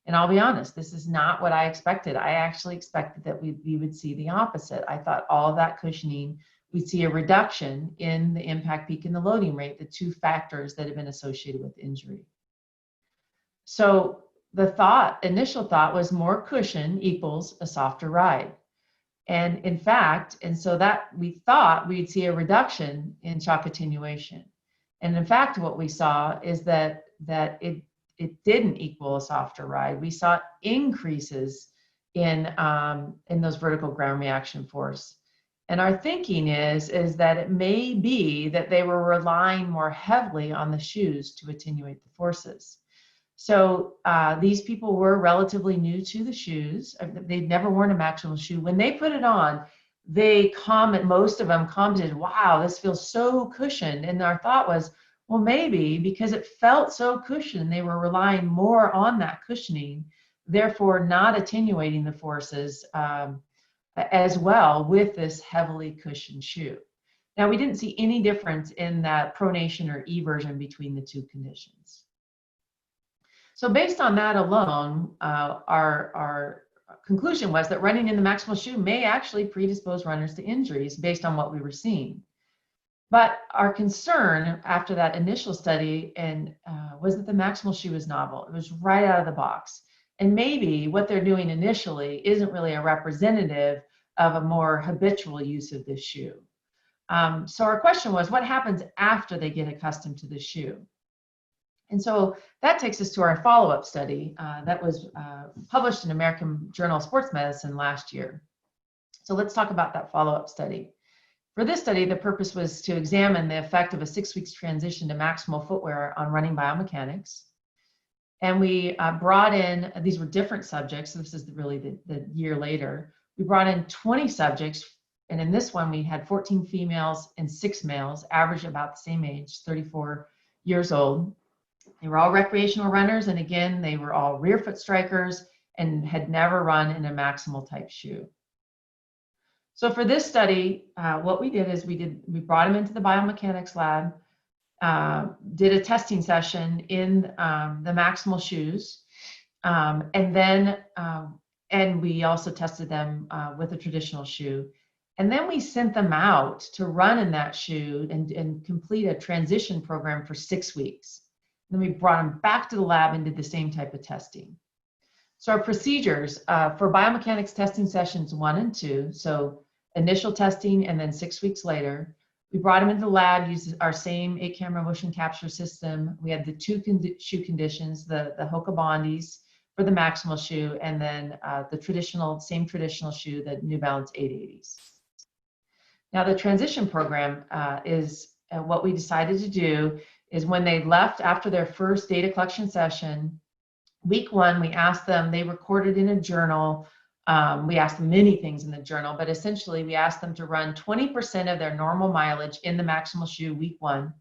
And I'll be honest, this is not what I expected. I actually expected that we would see the opposite. I thought all of that cushioning, we'd see a reduction in the impact peak and the loading rate, the 2 factors that have been associated with injury. So the initial thought was more cushion equals a softer ride. And in fact, so that we thought we'd see a reduction in shock attenuation. And in fact, what we saw is that it didn't equal a softer ride. We saw increases in those vertical ground reaction force. And our thinking is that it may be that they were relying more heavily on the shoes to attenuate the forces. So these people were relatively new to the shoes. They'd never worn a Maximal shoe. When they put it on, most of them commented, wow, this feels so cushioned. And our thought was, well, maybe because it felt so cushioned, they were relying more on that cushioning, therefore not attenuating the forces as well with this heavily cushioned shoe. Now, we didn't see any difference in that pronation or eversion between the 2 conditions. So based on that alone, our conclusion was that running in the maximal shoe may actually predispose runners to injuries based on what we were seeing. But our concern after that initial study was that the maximal shoe was novel. It was right out of the box. And maybe what they're doing initially isn't really a representative of a more habitual use of this shoe. So our question was, what happens after they get accustomed to the shoe? And so that takes us to our follow-up study that was published in American Journal of Sports Medicine last year. So let's talk about that follow-up study. For this study, the purpose was to examine the effect of a 6 weeks transition to maximal footwear on running biomechanics. And we brought in, these were different subjects, so this is really the year later. We brought in 20 subjects, and in this one we had 14 females and 6 males, average about the same age, 34 years old. They were all recreational runners, and again, they were all rear foot strikers and had never run in a maximal type shoe. So for this study, what we did is we brought them into the biomechanics lab, did a testing session in the maximal shoes, and we also tested them with a traditional shoe. And then we sent them out to run in that shoe and complete a transition program for 6 weeks. Then we brought them back to the lab and did the same type of testing. So our procedures for biomechanics testing sessions 1 and 2, so initial testing and then 6 weeks later, we brought them into the lab, used our same 8-camera motion capture system. We had the 2 shoe conditions, the Hoka Bondis for the maximal shoe, and then the same traditional shoe, the New Balance 880s. Now the transition program is what we decided to do is when they left after their first data collection session, week 1, we asked them, they recorded in a journal We asked them many things in the journal, but essentially we asked them to run 20% of their normal mileage in the Maximal shoe week 1.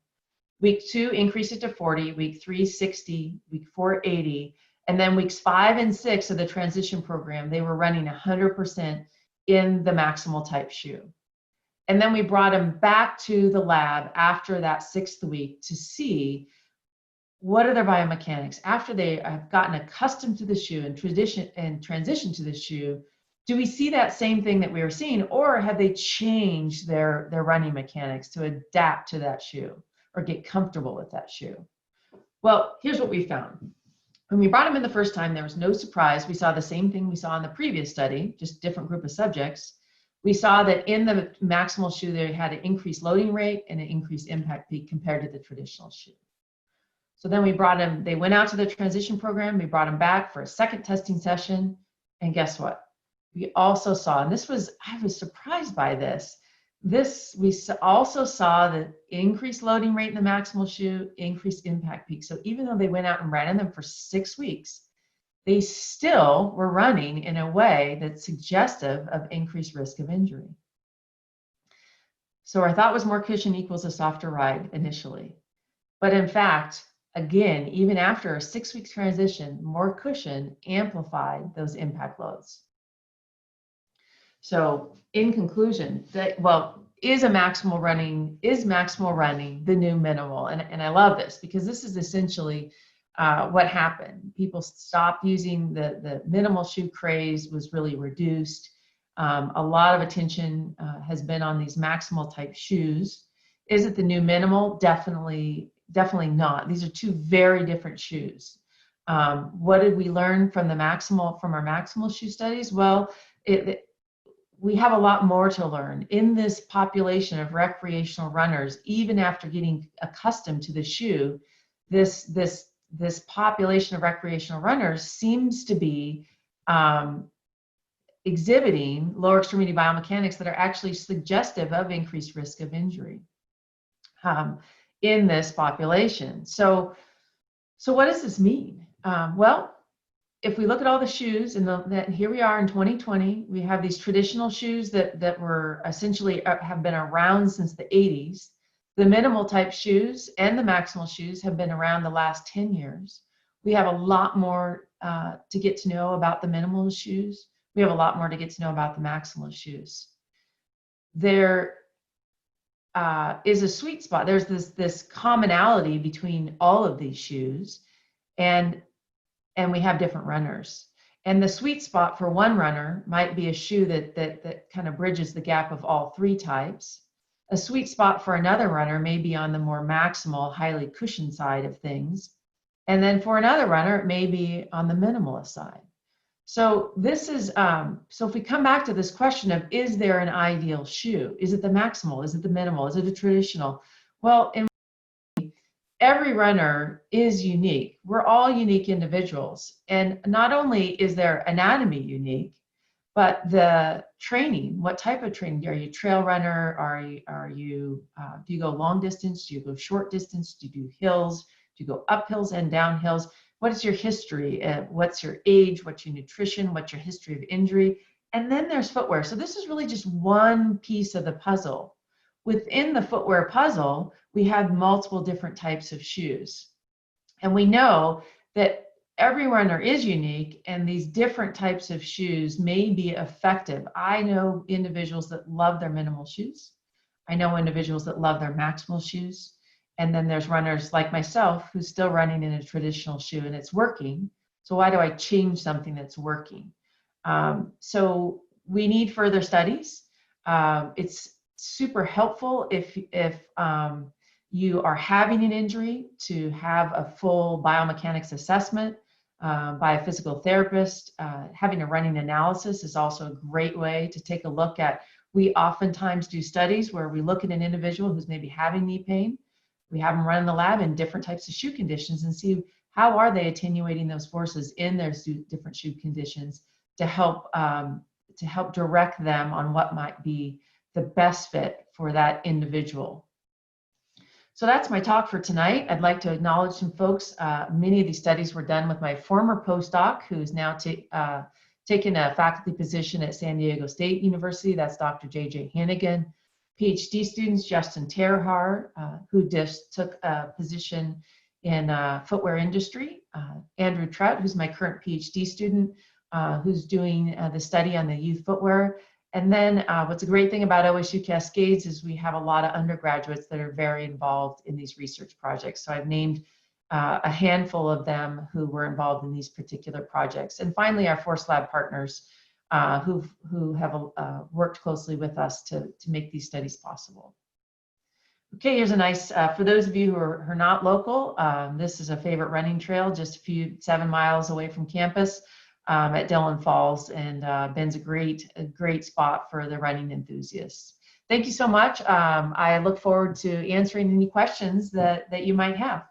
Week 2, increase it to 40, week 3, 60, week 4, 80, and then weeks 5 and 6 of the transition program, they were running 100% in the Maximal type shoe. And then we brought them back to the lab after that 6th week to see what are their biomechanics after they have gotten accustomed to the shoe and transition to the shoe. Do we see that same thing that we were seeing, or have they changed their running mechanics to adapt to that shoe or get comfortable with that shoe? Well, here's what we found. When we brought them in the first time, there was no surprise. We saw the same thing we saw in the previous study, just different group of subjects. We saw that in the Maximal shoe, they had an increased loading rate and an increased impact peak compared to the traditional shoe. So then we brought them, they went out to the transition program, we brought them back for a second testing session, and guess what? We also saw, and I was surprised by this, we also saw the increased loading rate in the Maximal shoe, increased impact peak. So even though they went out and ran in them for 6 weeks, they still were running in a way that's suggestive of increased risk of injury. So our thought was more cushion equals a softer ride initially. But in fact, again, even after a 6-week transition, more cushion amplified those impact loads. So in conclusion, is Maximal running the new minimal? And I love this because this is essentially what happened. People stopped using the minimal shoe craze, was really reduced. A lot of attention has been on these Maximal type shoes. Is it the new minimal? Definitely not. These are two very different shoes. What did we learn from our Maximal shoe studies? Well, we have a lot more to learn in this population of recreational runners. Even after getting accustomed to the shoe, this population of recreational runners seems to be exhibiting lower extremity biomechanics that are actually suggestive of increased risk of injury in this population. So what does this mean? Well, if we look at all the shoes, and here we are in 2020, we have these traditional shoes that were essentially have been around since the 80s. The minimal type shoes and the Maximal shoes have been around the last 10 years. We have a lot more to get to know about the minimal shoes. We have a lot more to get to know about the Maximal shoes. There is a sweet spot. There's this commonality between all of these shoes, and we have different runners. And the sweet spot for one runner might be a shoe that kind of bridges the gap of all 3 types. A sweet spot for another runner may be on the more Maximal, highly cushioned side of things. And then for another runner, it may be on the minimalist side. So this is, so if we come back to this question of, is there an ideal shoe? Is it the Maximal? Is it the minimal? Is it a traditional? Well, every runner is unique. We're all unique individuals. And not only is their anatomy unique, but the training, what type of training? Are you a trail runner? Do you go long distance? Do you go short distance? Do you do hills? Do you go up hills and down hills? What is your history? What's your age? What's your nutrition? What's your history of injury? And then there's footwear. So this is really just one piece of the puzzle. Within the footwear puzzle, we have multiple different types of shoes. And we know that every runner is unique, and these different types of shoes may be effective. I know individuals that love their minimal shoes. I know individuals that love their Maximal shoes. And then there's runners like myself who's still running in a traditional shoe and it's working. So why do I change something that's working? So we need further studies. It's super helpful if you are having an injury to have a full biomechanics assessment by a physical therapist. Having a running analysis is also a great way to take a look at. We oftentimes do studies where we look at an individual who's maybe having knee pain. We have them run in the lab in different types of shoe conditions and see how are they attenuating those forces in their different shoe conditions to help direct them on what might be the best fit for that individual. So that's my talk for tonight. I'd like to acknowledge some folks. Many of these studies were done with my former postdoc, who's now taken a faculty position at San Diego State University. That's Dr. J.J. Hannigan. PhD students, Justin Terhar, who just took a position in footwear industry. Andrew Trout, who's my current PhD student, who's doing the study on the youth footwear. And then what's a great thing about OSU-Cascades is we have a lot of undergraduates that are very involved in these research projects. So I've named a handful of them who were involved in these particular projects. And finally, our Force Lab partners who have worked closely with us to make these studies possible. Okay, here's a nice, for those of you who are not local, this is a favorite running trail just 7 miles away from campus at Dillon Falls, and Ben's a great spot for the running enthusiasts. Thank you so much. I look forward to answering any questions that you might have.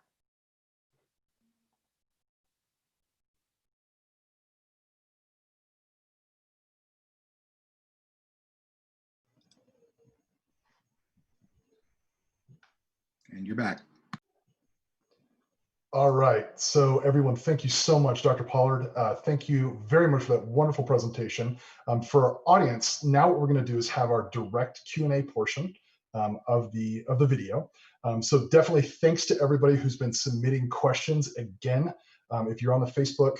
And you're back. All right, so everyone, thank you so much, Dr. Pollard. Thank you very much for that wonderful presentation. For our audience, now what we're going to do is have our direct Q&A portion of the video. So definitely thanks to everybody who's been submitting questions. Again, if you're on the Facebook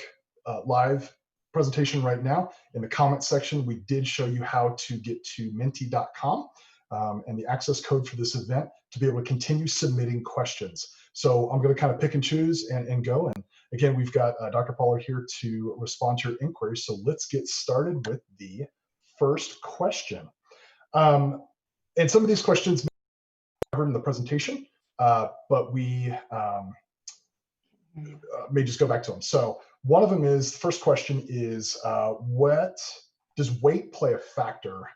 live presentation right now, in the comments section, we did show you how to get to menti.com and the access code for this event to be able to continue submitting questions. So I'm going to kind of pick and choose and go. And again, we've got Dr. Pollard here to respond to your inquiries. So let's get started with the first question. And some of these questions may be covered in the presentation, but we may just go back to them. So one of them is, the first question is, what does weight play a factor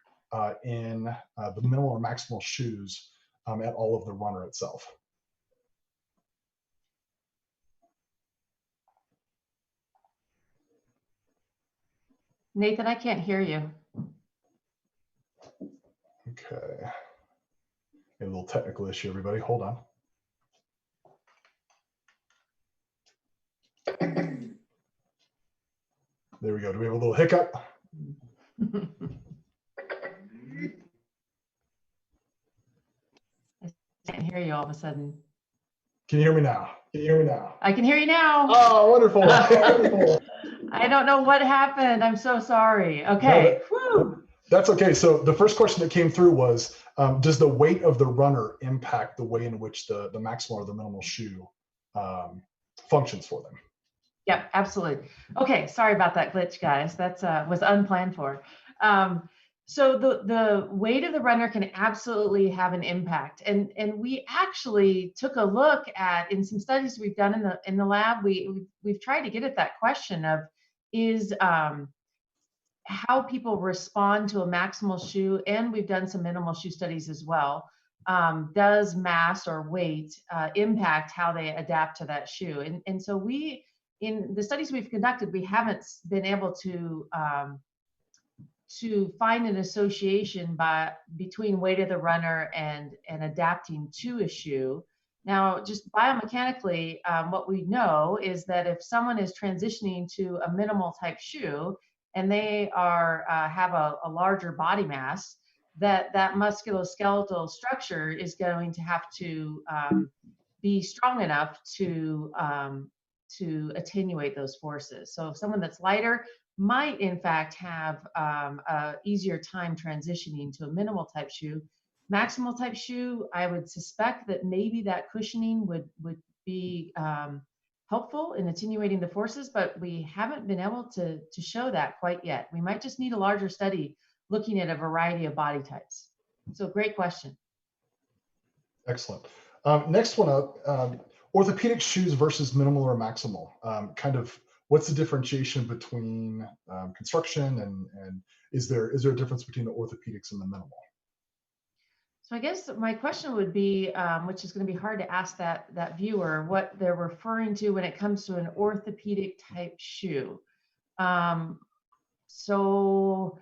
in the minimal or maximal shoes at all of the runner itself? Nathan, I can't hear you. Okay. A little technical issue, everybody. Hold on. There we go. Do we have a little hiccup? I can't hear you all of a sudden. Can you hear me now? Can you hear me now? I can hear you now. Oh, wonderful. Wonderful. I don't know what happened. I'm so sorry. Okay. No, that's okay. So the first question that came through was, does the weight of the runner impact the way in which the maximal or the minimal shoe functions for them? Yep, absolutely. Okay, sorry about that glitch, guys. That's was unplanned for. So the weight of the runner can absolutely have an impact, and we actually took a look at, in some studies we've done in the lab, we've tried to get at that question of, is how people respond to a maximal shoe, and we've done some minimal shoe studies as well. Does mass or weight impact how they adapt to that shoe? And so in the studies we've conducted, we haven't been able to find an association between weight of the runner and adapting to a shoe. Now, just biomechanically, what we know is that if someone is transitioning to a minimal type shoe and they have a larger body mass, that musculoskeletal structure is going to have to be strong enough to attenuate those forces. So if someone that's lighter might in fact have a easier time transitioning to a minimal type shoe. Maximal type shoe, I would suspect that maybe that cushioning would be helpful in attenuating the forces, but we haven't been able to show that quite yet. We might just need a larger study looking at a variety of body types. So great question. Excellent. Next one up, orthopedic shoes versus minimal or maximal. Kind of what's the differentiation between construction and is there a difference between the orthopedics and the minimal? So I guess my question would be, which is going to be hard to ask that viewer, what they're referring to when it comes to an orthopedic type shoe. So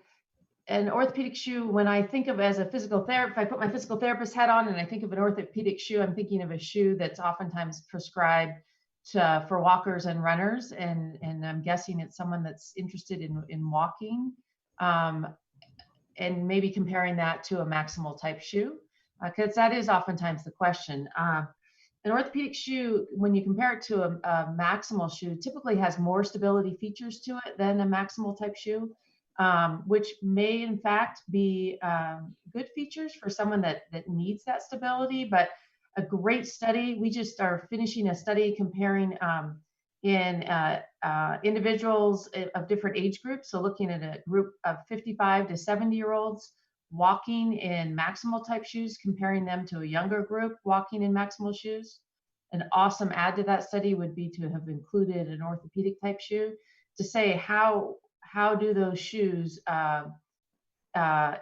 an orthopedic shoe, when I think of as a physical therapist, if I put my physical therapist hat on and I think of an orthopedic shoe, I'm thinking of a shoe that's oftentimes prescribed for walkers and runners, and I'm guessing it's someone that's interested in walking, and maybe comparing that to a Maximal type shoe, because that is oftentimes the question. An orthopedic shoe, when you compare it to a Maximal shoe, typically has more stability features to it than a Maximal type shoe, which may in fact be good features for someone that needs that stability. But a great study, we just are finishing a study comparing in individuals of different age groups. So looking at a group of 55 to 70-year-olds walking in Maximal type shoes, comparing them to a younger group walking in Maximal shoes. An awesome add to that study would be to have included an orthopedic type shoe to say how do those shoes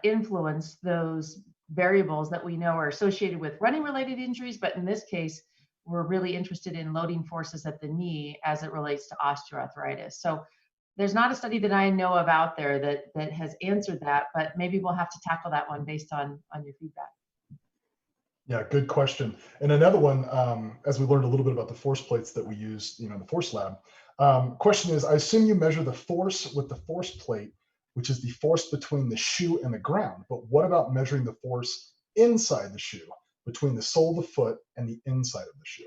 influence those variables that we know are associated with running related injuries, but in this case, we're really interested in loading forces at the knee as it relates to osteoarthritis. So there's not a study that I know of out there that has answered that, but maybe we'll have to tackle that one based on your feedback. Yeah, good question. And another one, as we learned a little bit about the force plates that we use, in the force lab. Question is, I assume you measure the force with the force plate, which is the force between the shoe and the ground. But what about measuring the force inside the shoe, between the sole of the foot and the inside of the shoe?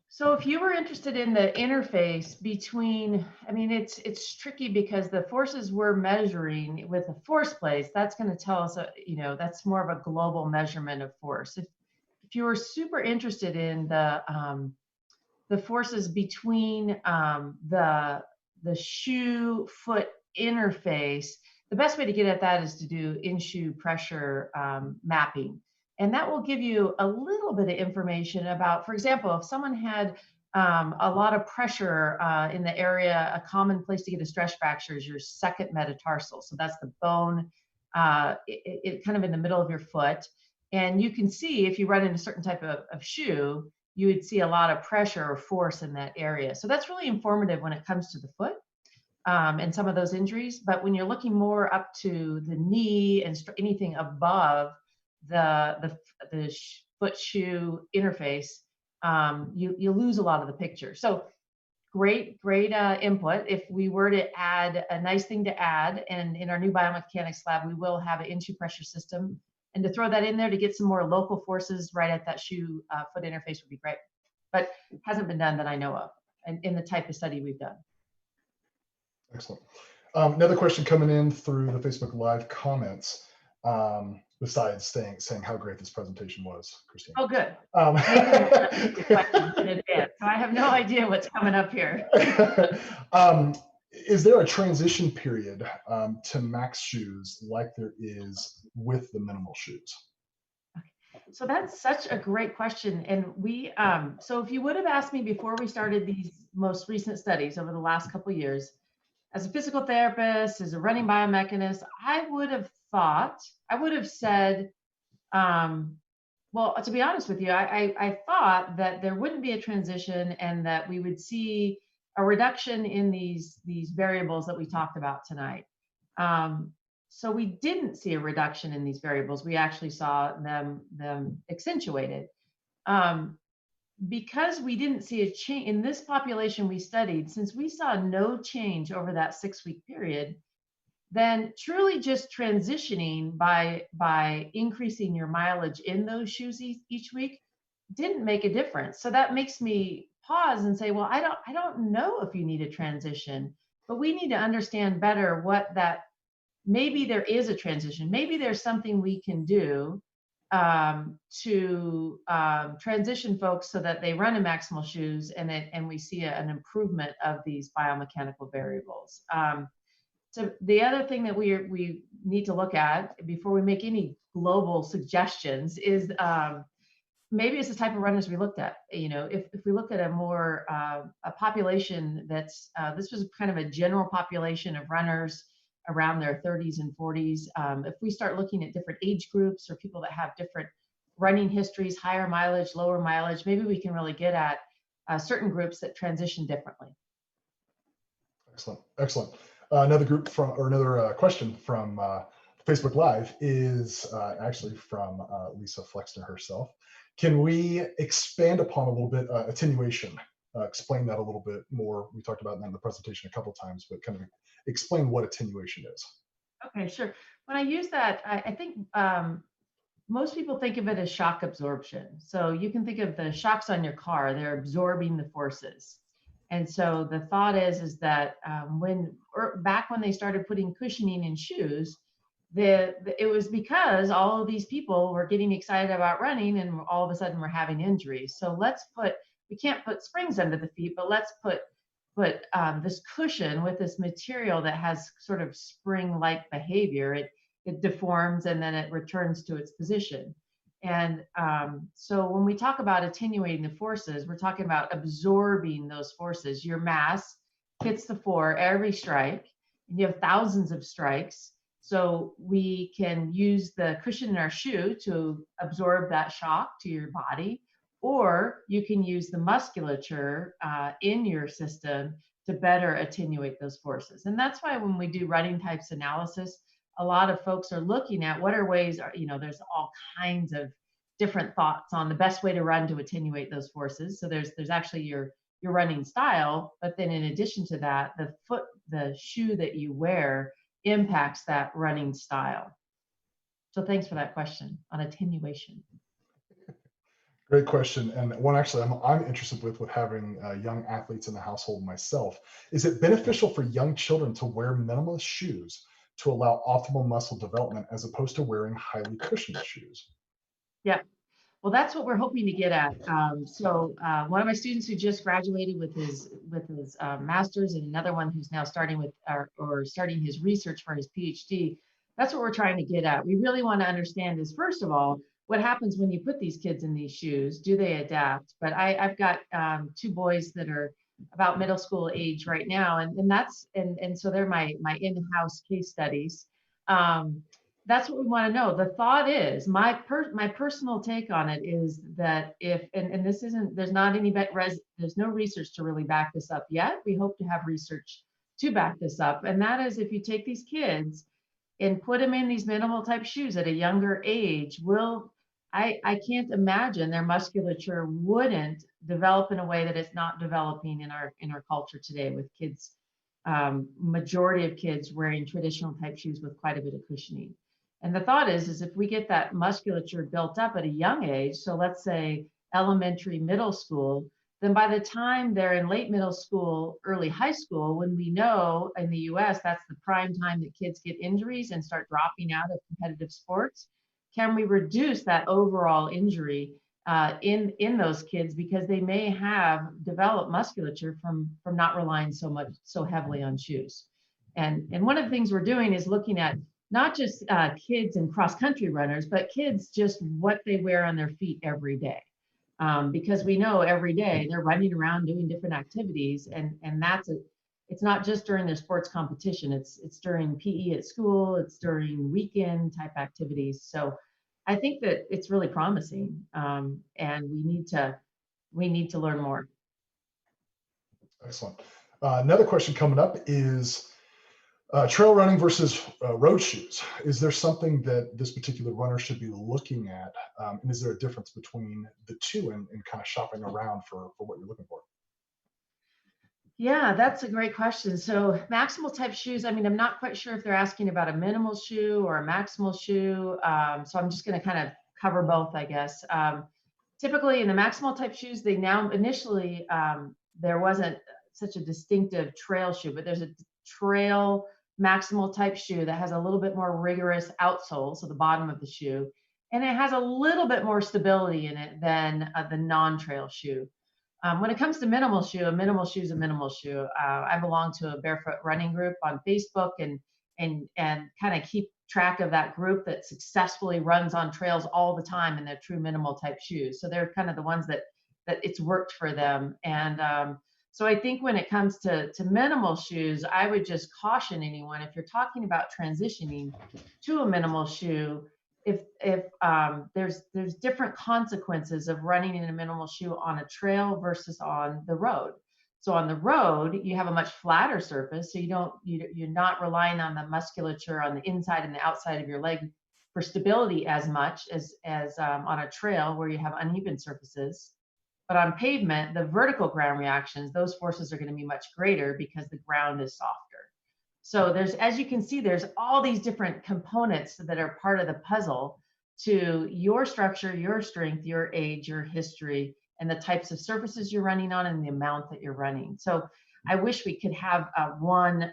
So if you were interested in the interface between, I mean, it's tricky because the forces we're measuring with the force plates, that's going to tell us, that's more of a global measurement of force. If you were super interested in the forces between the shoe foot interface, the best way to get at that is to do in-shoe pressure mapping. And that will give you a little bit of information about, for example, if someone had a lot of pressure in the area, a common place to get a stress fracture is your second metatarsal. So that's the bone it kind of in the middle of your foot. And you can see if you run in a certain type of shoe, you would see a lot of pressure or force in that area. So that's really informative when it comes to the foot and some of those injuries. But when you're looking more up to the knee and anything above the foot shoe interface, you lose a lot of the picture. So great input. If we were to add a nice thing to add, and in our new biomechanics lab, we will have an in-shoe pressure system, and to throw that in there to get some more local forces right at that shoe foot interface would be great. But hasn't been done that I know of, and in the type of study we've done. Excellent. Another question coming in through the Facebook Live comments. Besides saying how great this presentation was, Christine. Oh, good. In advance, so I have no idea what's coming up here. Is there a transition period to max shoes like there is with the minimal shoes? So that's such a great question. And we, so if you would have asked me before we started these most recent studies over the last couple of years, as a physical therapist, as a running biomechanist, I would have said, well, to be honest with you, I thought that there wouldn't be a transition and that we would see a reduction in these variables that we talked about tonight. So we didn't see a reduction in these variables. We actually saw them accentuated. Because we didn't see a change in this population we studied, since we saw no change over that 6-week period, then truly just transitioning by increasing your mileage in those shoes each week didn't make a difference. So that makes me pause and say, well, I don't know if you need a transition, but we need to understand better what that, maybe there is a transition. Maybe there's something we can do to transition folks so that they run in Maximal shoes and we see an improvement of these biomechanical variables. So the other thing that we need to look at before we make any global suggestions is maybe it's the type of runners we looked at. If we look at a more a population that's this was kind of a general population of runners around their 30s and 40s. If we start looking at different age groups or people that have different running histories, higher mileage, lower mileage, maybe we can really get at certain groups that transition differently. Excellent. Another question from the Facebook Live is actually from Lisa Flexner herself. Can we expand upon a little bit attenuation? Explain that a little bit more. We talked about that in the presentation a couple of times, but kind of explain what attenuation is. Okay, sure. When I use that, I think most people think of it as shock absorption. So you can think of the shocks on your car, they're absorbing the forces. And so the thought is that back when they started putting cushioning in shoes, it was because all of these people were getting excited about running and all of a sudden we're having injuries. So we can't put springs under the feet, but let's put this cushion with this material that has sort of spring-like behavior. It deforms and then it returns to its position. And so when we talk about attenuating the forces, we're talking about absorbing those forces. Your mass hits the floor every strike, and you have thousands of strikes. So we can use the cushion in our shoe to absorb that shock to your body, or you can use the musculature in your system to better attenuate those forces. And that's why when we do running types analysis, a lot of folks are looking at what are ways, there's all kinds of different thoughts on the best way to run to attenuate those forces. So there's actually your running style, but then in addition to that, the shoe that you wear impacts that running style. So thanks for that question on attenuation. Great question, and one actually I'm interested with having young athletes in the household myself. Is it beneficial for young children to wear minimalist shoes to allow optimal muscle development as opposed to wearing highly cushioned shoes? Yeah, well, that's what we're hoping to get at. So one of my students who just graduated with his master's, and another one who's now starting with or starting his research for his PhD. That's what we're trying to get at. We really want to understand is, first of all, what happens when you put these kids in these shoes? Do they adapt? But I've got two boys that are about middle school age right now, and so they're my in-house case studies. That's what we want to know. The thought is, my personal take on it is that there's no research to really back this up yet. We hope to have research to back this up, and that is if you take these kids and put them in these minimal type shoes at a younger age, I can't imagine their musculature wouldn't develop in a way that it's not developing in our culture today, with kids, majority of kids wearing traditional type shoes with quite a bit of cushioning. And the thought is if we get that musculature built up at a young age, so let's say elementary, middle school, then by the time they're in late middle school, early high school, when we know in the US, that's the prime time that kids get injuries and start dropping out of competitive sports, can we reduce that overall injury in those kids, because they may have developed musculature from not relying so heavily on shoes. And one of the things we're doing is looking at not just kids and cross-country runners, but kids just what they wear on their feet every day. Because we know every day they're running around doing different activities, and it's not just during their sports competition, it's during PE at school, it's during weekend type activities. So I think that it's really promising, and we need to learn more. Excellent. Another question coming up is trail running versus road shoes. Is there something that this particular runner should be looking at? And is there a difference between the two and kind of shopping around for what you're looking for? Yeah, that's a great question. So maximal type shoes, I mean, I'm not quite sure if they're asking about a minimal shoe or a maximal shoe. So I'm just going to kind of cover both, I guess. Typically in the maximal type shoes, initially, there wasn't such a distinctive trail shoe, but there's a trail maximal type shoe that has a little bit more rigorous outsole, so the bottom of the shoe, and it has a little bit more stability in it than the non-trail shoe. When it comes to minimal shoe, a minimal shoe is a minimal shoe. I belong to a barefoot running group on Facebook and kind of keep track of that group that successfully runs on trails all the time in their true minimal type shoes. So they're kind of the ones that it's worked for them. And so I think when it comes to minimal shoes, I would just caution anyone, if you're talking about transitioning to a minimal shoe, if there's different consequences of running in a minimal shoe on a trail versus on the road. So on the road, you have a much flatter surface, so you're not relying on the musculature on the inside and the outside of your leg for stability as much as on a trail where you have uneven surfaces. But on pavement, the vertical ground reactions, those forces are going to be much greater because the ground is softer. So there's, as you can see, there's all these different components that are part of the puzzle to your structure, your strength, your age, your history, and the types of surfaces you're running on and the amount that you're running. So I wish we could have one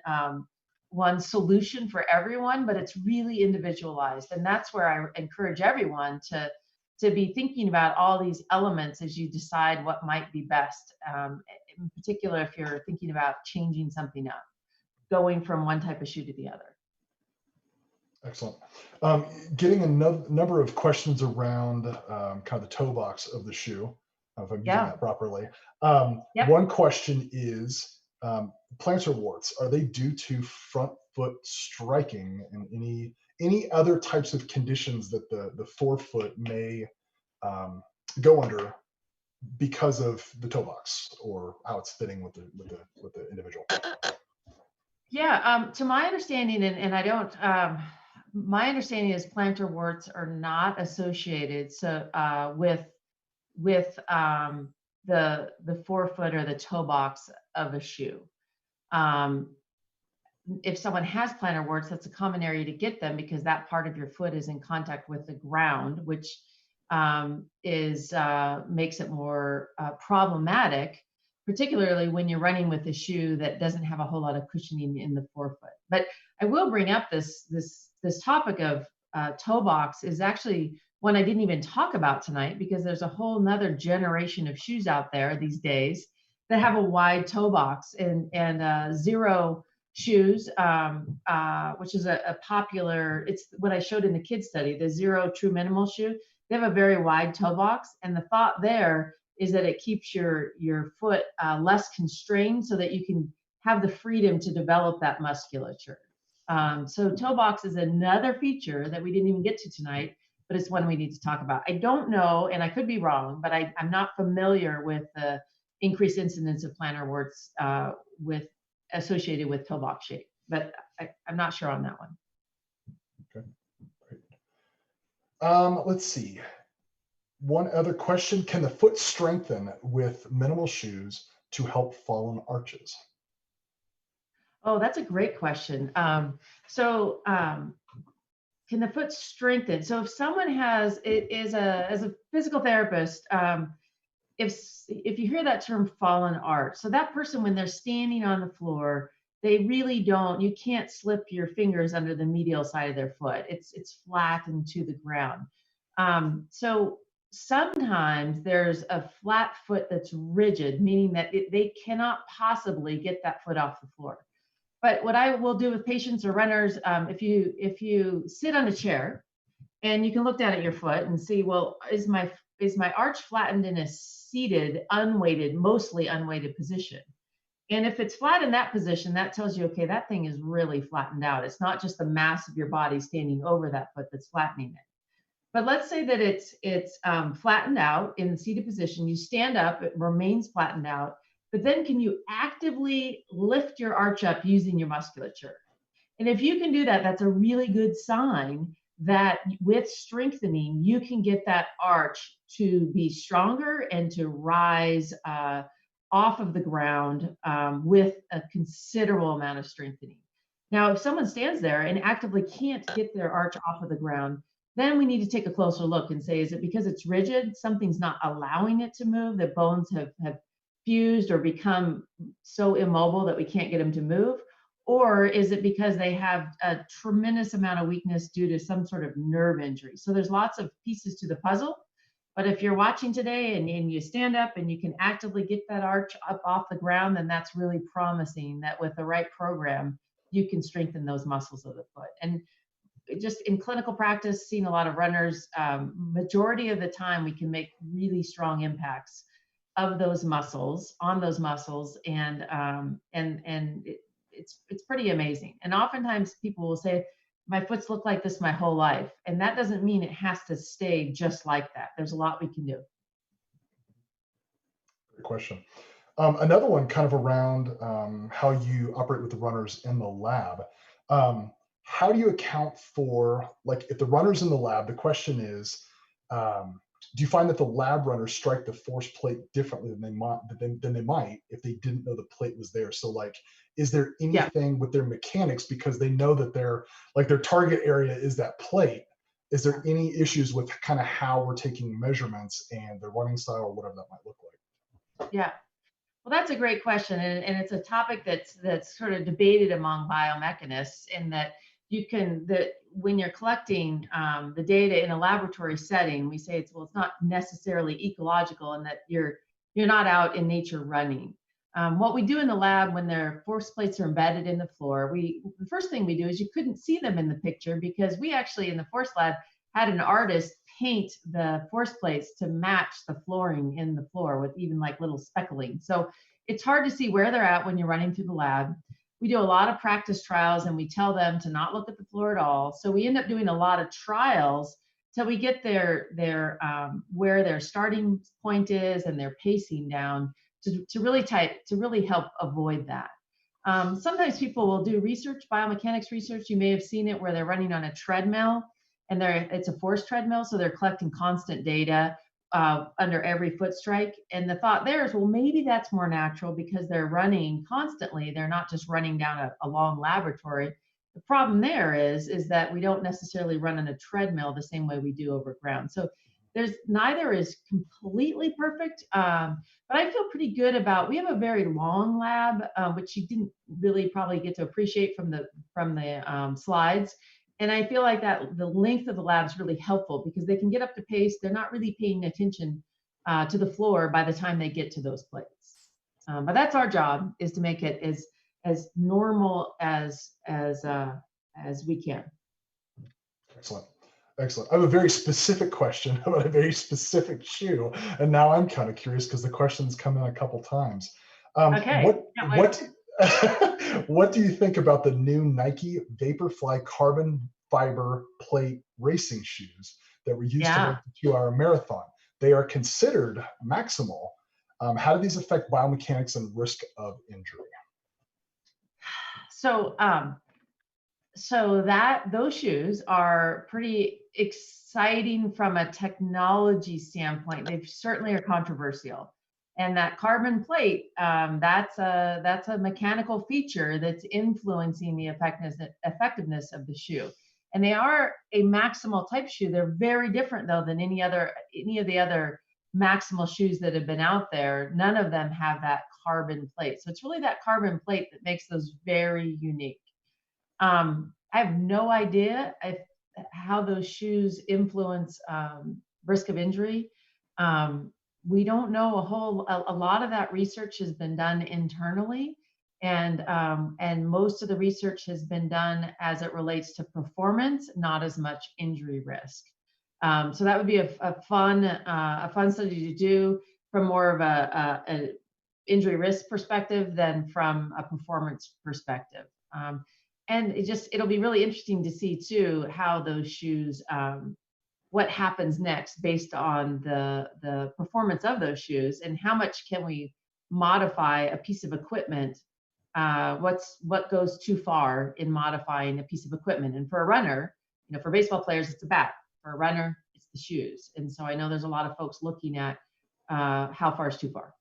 solution for everyone, but it's really individualized. And that's where I encourage everyone to be thinking about all these elements as you decide what might be best. In particular, if you're thinking about changing something up, going from one type of shoe to the other. Excellent. Getting a number of questions around kind of the toe box of the shoe, if I'm using that properly. One question is, plantar warts, are they due to front foot striking and any other types of conditions that the forefoot may go under because of the toe box or how it's fitting with the individual? Yeah, to my understanding, and I don't, my understanding is plantar warts are not associated with the forefoot or the toe box of a shoe. If someone has plantar warts, that's a common area to get them because that part of your foot is in contact with the ground, which makes it more problematic, particularly when you're running with a shoe that doesn't have a whole lot of cushioning in the forefoot. But I will bring up this topic of toe box is actually one I didn't even talk about tonight because there's a whole nother generation of shoes out there these days that have a wide toe box and zero shoes, which is a popular, it's what I showed in the kids study, the zero true minimal shoe. They have a very wide toe box, and the thought there is that it keeps your foot less constrained so that you can have the freedom to develop that musculature. So toe box is another feature that we didn't even get to tonight, but it's one we need to talk about. I don't know, and I could be wrong, but I'm not familiar with the increased incidence of plantar warts associated with toe box shape, but I'm not sure on that one. Okay, great. Let's see. One other question: can the foot strengthen with minimal shoes to help fallen arches? Oh, that's a great question. Can the foot strengthen? So if someone as a physical therapist, if you hear that term fallen arch, so that person, when they're standing on the floor, they really don't, you can't slip your fingers under the medial side of their foot. It's flattened to the ground. So sometimes there's a flat foot that's rigid, meaning that they cannot possibly get that foot off the floor. But what I will do with patients or runners, if you sit on a chair and you can look down at your foot and see, well, is my arch flattened in a seated, unweighted, mostly unweighted position? And if it's flat in that position, that tells you, okay, that thing is really flattened out. It's not just the mass of your body standing over that foot that's flattening it. But let's say that it's flattened out in the seated position. You stand up, it remains flattened out. But then can you actively lift your arch up using your musculature? And if you can do that, that's a really good sign that with strengthening, you can get that arch to be stronger and to rise off of the ground with a considerable amount of strengthening. Now, if someone stands there and actively can't get their arch off of the ground, then we need to take a closer look and say, is it because it's rigid? Something's not allowing it to move. The bones have fused or become so immobile that we can't get them to move? Or is it because they have a tremendous amount of weakness due to some sort of nerve injury? So there's lots of pieces to the puzzle. But if you're watching today and you stand up and you can actively get that arch up off the ground, then that's really promising that with the right program, you can strengthen those muscles of the foot. And just in clinical practice, seeing a lot of runners, majority of the time we can make really strong impacts of those muscles, on those muscles, and it's pretty amazing. And oftentimes people will say, my foot's looked like this my whole life. And that doesn't mean it has to stay just like that. There's a lot we can do. Great question. Another one kind of around how you operate with the runners in the lab. How do you account for, like, if the runner's in the lab, the question is, do you find that the lab runners strike the force plate differently than they might if they didn't know the plate was there? So, like, is there Yeah. anything with their mechanics because they know that their target area is that plate? Is there any issues with kind of how we're taking measurements and the running style or whatever that might look like? Yeah. Well, that's a great question, and it's a topic that's sort of debated among biomechanists. In that that when you're collecting the data in a laboratory setting, we say it's not necessarily ecological, and that you're not out in nature running. What we do in the lab when their force plates are embedded in the floor, the first thing we do is you couldn't see them in the picture because we actually in the force lab had an artist paint the force plates to match the flooring in the floor with even like little speckling. So it's hard to see where they're at when you're running through the lab. We do a lot of practice trials and we tell them to not look at the floor at all. So we end up doing a lot of trials till we get their where their starting point is and their pacing down to really help avoid that. Sometimes people will do research, biomechanics research. You may have seen it where they're running on a treadmill and it's a force treadmill, so they're collecting constant data under every foot strike. And the thought there is, well, maybe that's more natural because they're running constantly. They're not just running down a long laboratory. The problem there is that we don't necessarily run on a treadmill the same way we do over ground. So there's neither is completely perfect, but I feel pretty good about. We have a very long lab, which you didn't really probably get to appreciate from the slides. And I feel like that the length of the lab is really helpful because they can get up to pace. They're not really paying attention to the floor by the time they get to those plates. But that's our job, is to make it as normal as we can. Excellent. Excellent. I have a very specific question about a very specific shoe, and now I'm kind of curious because the question's come in a couple times. Okay. What do you think about the new Nike Vaporfly carbon fiber plate racing shoes that were used to make the 2-hour marathon? They are considered Maximal. How do these affect biomechanics and risk of injury? So those shoes are pretty exciting from a technology standpoint. They certainly are controversial. And that carbon plate, that's a mechanical feature that's influencing the effectiveness of the shoe. And they are a Maximal type shoe. They're very different though than any of the other Maximal shoes that have been out there. None of them have that carbon plate. So it's really that carbon plate that makes those very unique. I have no idea how those shoes influence risk of injury. We don't know a lot of that research has been done internally, and most of the research has been done as it relates to performance, not as much injury risk. So that would be a fun study to do from more of a injury risk perspective than from a performance perspective. And it'll be really interesting to see too how those shoes, what happens next based on the performance of those shoes and how much can we modify a piece of equipment. What goes too far in modifying a piece of equipment? And for a runner, for baseball players, it's a bat. For a runner, it's the shoes. And so I know there's a lot of folks looking at how far is too far.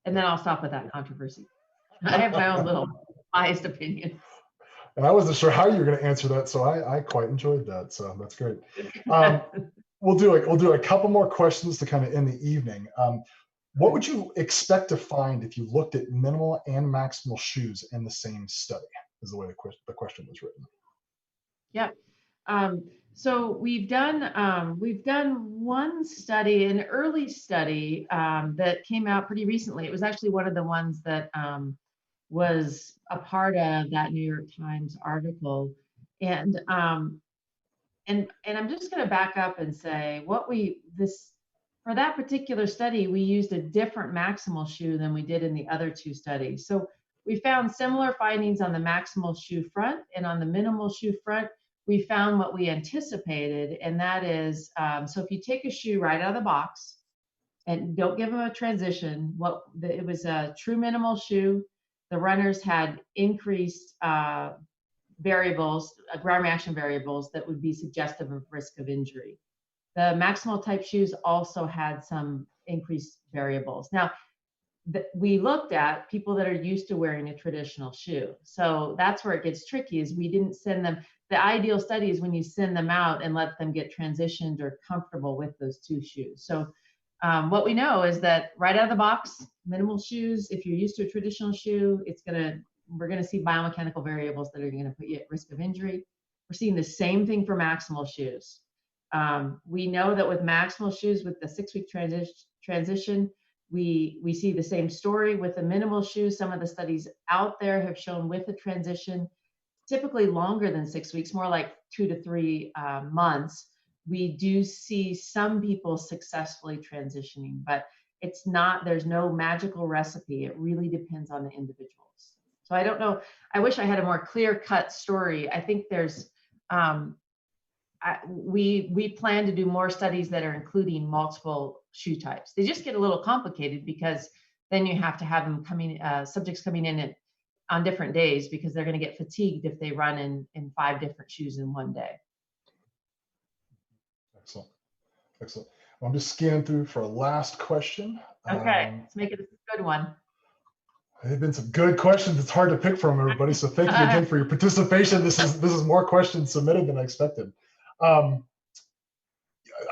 And then I'll stop with that controversy. I have my own little biased opinion. And I wasn't sure how you were going to answer that, so I quite enjoyed that. So that's great. We'll do a couple more questions to kind of end the evening. What would you expect to find if you looked at minimal and maximal shoes in the same study? Is the way the question was written. Yeah. So we've done one study, an early study that came out pretty recently. It was actually one of the ones that was a part of that New York Times article, and I'm just going to back up and say for that particular study, we used a different Maximal shoe than we did in the other two studies. So we found similar findings on the Maximal shoe front, and on the minimal shoe front, we found what we anticipated, and that is, so if you take a shoe right out of the box, and don't give them a transition. It was a true minimal shoe. The runners had increased variables, ground reaction variables that would be suggestive of risk of injury. The Maximal type shoes also had some increased variables. Now, we looked at people that are used to wearing a traditional shoe. So that's where it gets tricky, is we didn't send them. The ideal study is when you send them out and let them get transitioned or comfortable with those two shoes. So what we know is that right out of the box, minimal shoes, if you're used to a traditional shoe, we're gonna see biomechanical variables that are gonna put you at risk of injury. We're seeing the same thing for Maximal shoes. We know that with Maximal shoes, with the 6-week transition, we see the same story with the minimal shoes. Some of the studies out there have shown with the transition, typically longer than 6 weeks, more like 2 to 3 months, we do see some people successfully transitioning, but there's no magical recipe. It really depends on the individuals. So I don't know, I wish I had a more clear-cut story. I think we plan to do more studies that are including multiple shoe types. They just get a little complicated because then you have to have them subjects coming in on different days, because they're going to get fatigued if they run in 5 different shoes in one day. Excellent. Excellent. Well, I'm just scanning through for a last question. Okay, let's make it a good one. There have been some good questions. It's hard to pick from, everybody. So thank you again for your participation. This is more questions submitted than I expected. I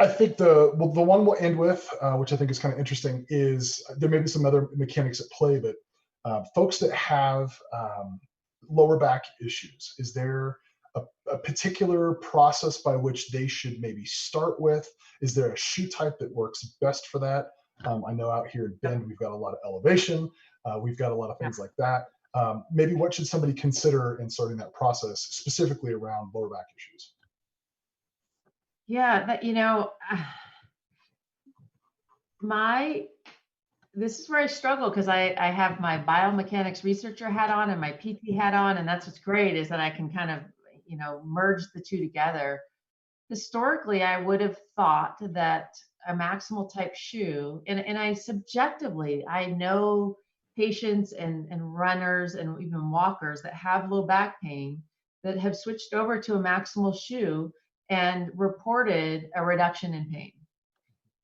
think the one we'll end with, which I think is kind of interesting, is there may be some other mechanics at play, but folks that have lower back issues, is there a particular process by which they should maybe start with? Is there a shoe type that works best for that? I know out here at Bend, we've got a lot of elevation. We've got a lot of things like that. Maybe what should somebody consider in starting that process, specifically around lower back issues? Yeah, this is where I struggle, because I have my biomechanics researcher hat on and my PT hat on, and that's what's great, is that I can kind of, merge the two together. Historically, I would have thought that a Maximal type shoe, and I know patients and runners and even walkers that have low back pain that have switched over to a Maximal shoe and reported a reduction in pain.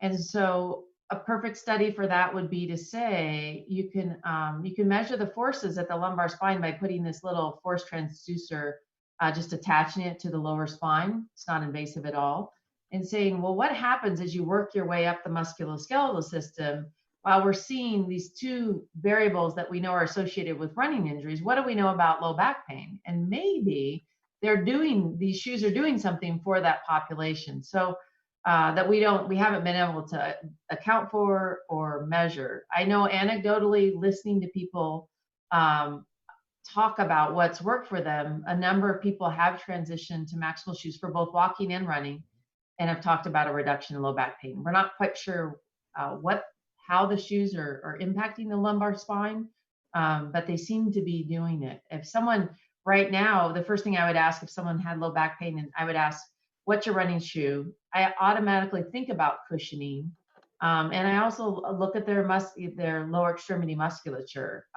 And so a perfect study for that would be to say you can measure the forces at the lumbar spine by putting this little force transducer, just attaching it to the lower spine. It's not invasive at all. And saying, well, what happens as you work your way up the musculoskeletal system? While we're seeing these two variables that we know are associated with running injuries, what do we know about low back pain? And maybe these shoes are doing something for that population. So that we haven't been able to account for or measure. I know anecdotally, listening to people talk about what's worked for them, a number of people have transitioned to Maximal shoes for both walking and running, and have talked about a reduction in low back pain. We're not quite sure how the shoes are impacting the lumbar spine, but they seem to be doing it. If someone right now, the first thing I would ask if someone had low back pain, and I would ask, what's your running shoe? I automatically think about cushioning. And I also look at their lower extremity musculature,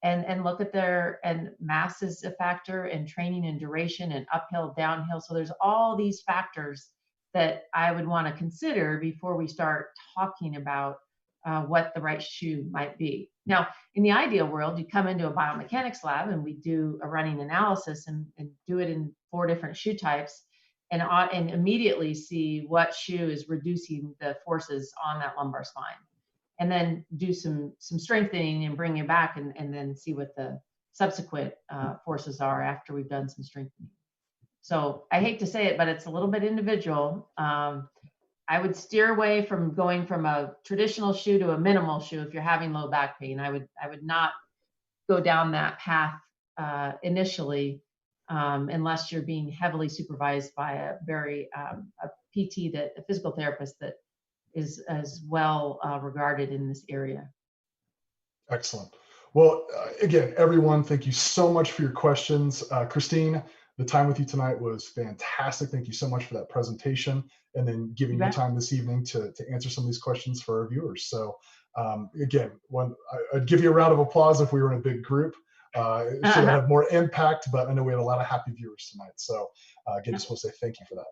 and look at and mass is a factor, and training and duration, and uphill, downhill. So there's all these factors that I would want to consider before we start talking about what the right shoe might be. Now, in the ideal world, you come into a biomechanics lab and we do a running analysis and do it in 4 different shoe types, and immediately see what shoe is reducing the forces on that lumbar spine, and then do some strengthening and bring it back, and then see what the subsequent forces are after we've done some strengthening. So I hate to say it, but it's a little bit individual. I would steer away from going from a traditional shoe to a minimal shoe if you're having low back pain. I would not go down that path initially, unless you're being heavily supervised by a PT, a physical therapist that is as well regarded in this area. Excellent. Well, again, everyone, thank you so much for your questions. Christine, The time with you tonight was fantastic. Thank you so much for that presentation and then giving You your bet. time this evening to answer some of these questions for our viewers. So again, I'd give you a round of applause if we were in a big group. It should have more impact, but I know we had a lot of happy viewers tonight. So again, just want to say thank you for that.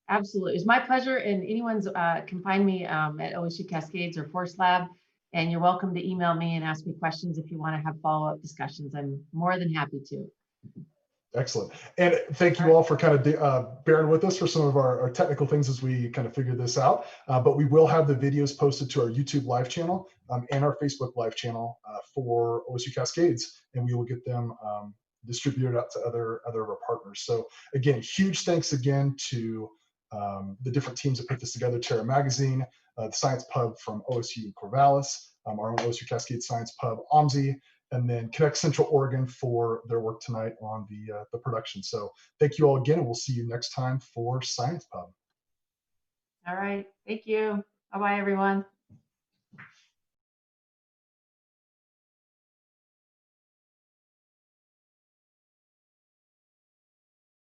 Absolutely. It's my pleasure. And anyone's can find me at OSU-Cascades or Force Lab. And you're welcome to email me and ask me questions if you want to have follow-up discussions. I'm more than happy to. Excellent. And thank you all for kind of bearing with us for some of our technical things as we kind of figure this out. But we will have the videos posted to our YouTube live channel and our Facebook live channel for OSU Cascades, and we will get them distributed out to other of our partners. So again, huge thanks again to the different teams that put this together, Terra Magazine, the Science Pub from OSU Corvallis, our own OSU Cascade Science Pub, OMSI, and then Connect Central Oregon for their work tonight on the production. So thank you all again, and we'll see you next time for Science Pub. All right. Thank you. Bye-bye, everyone.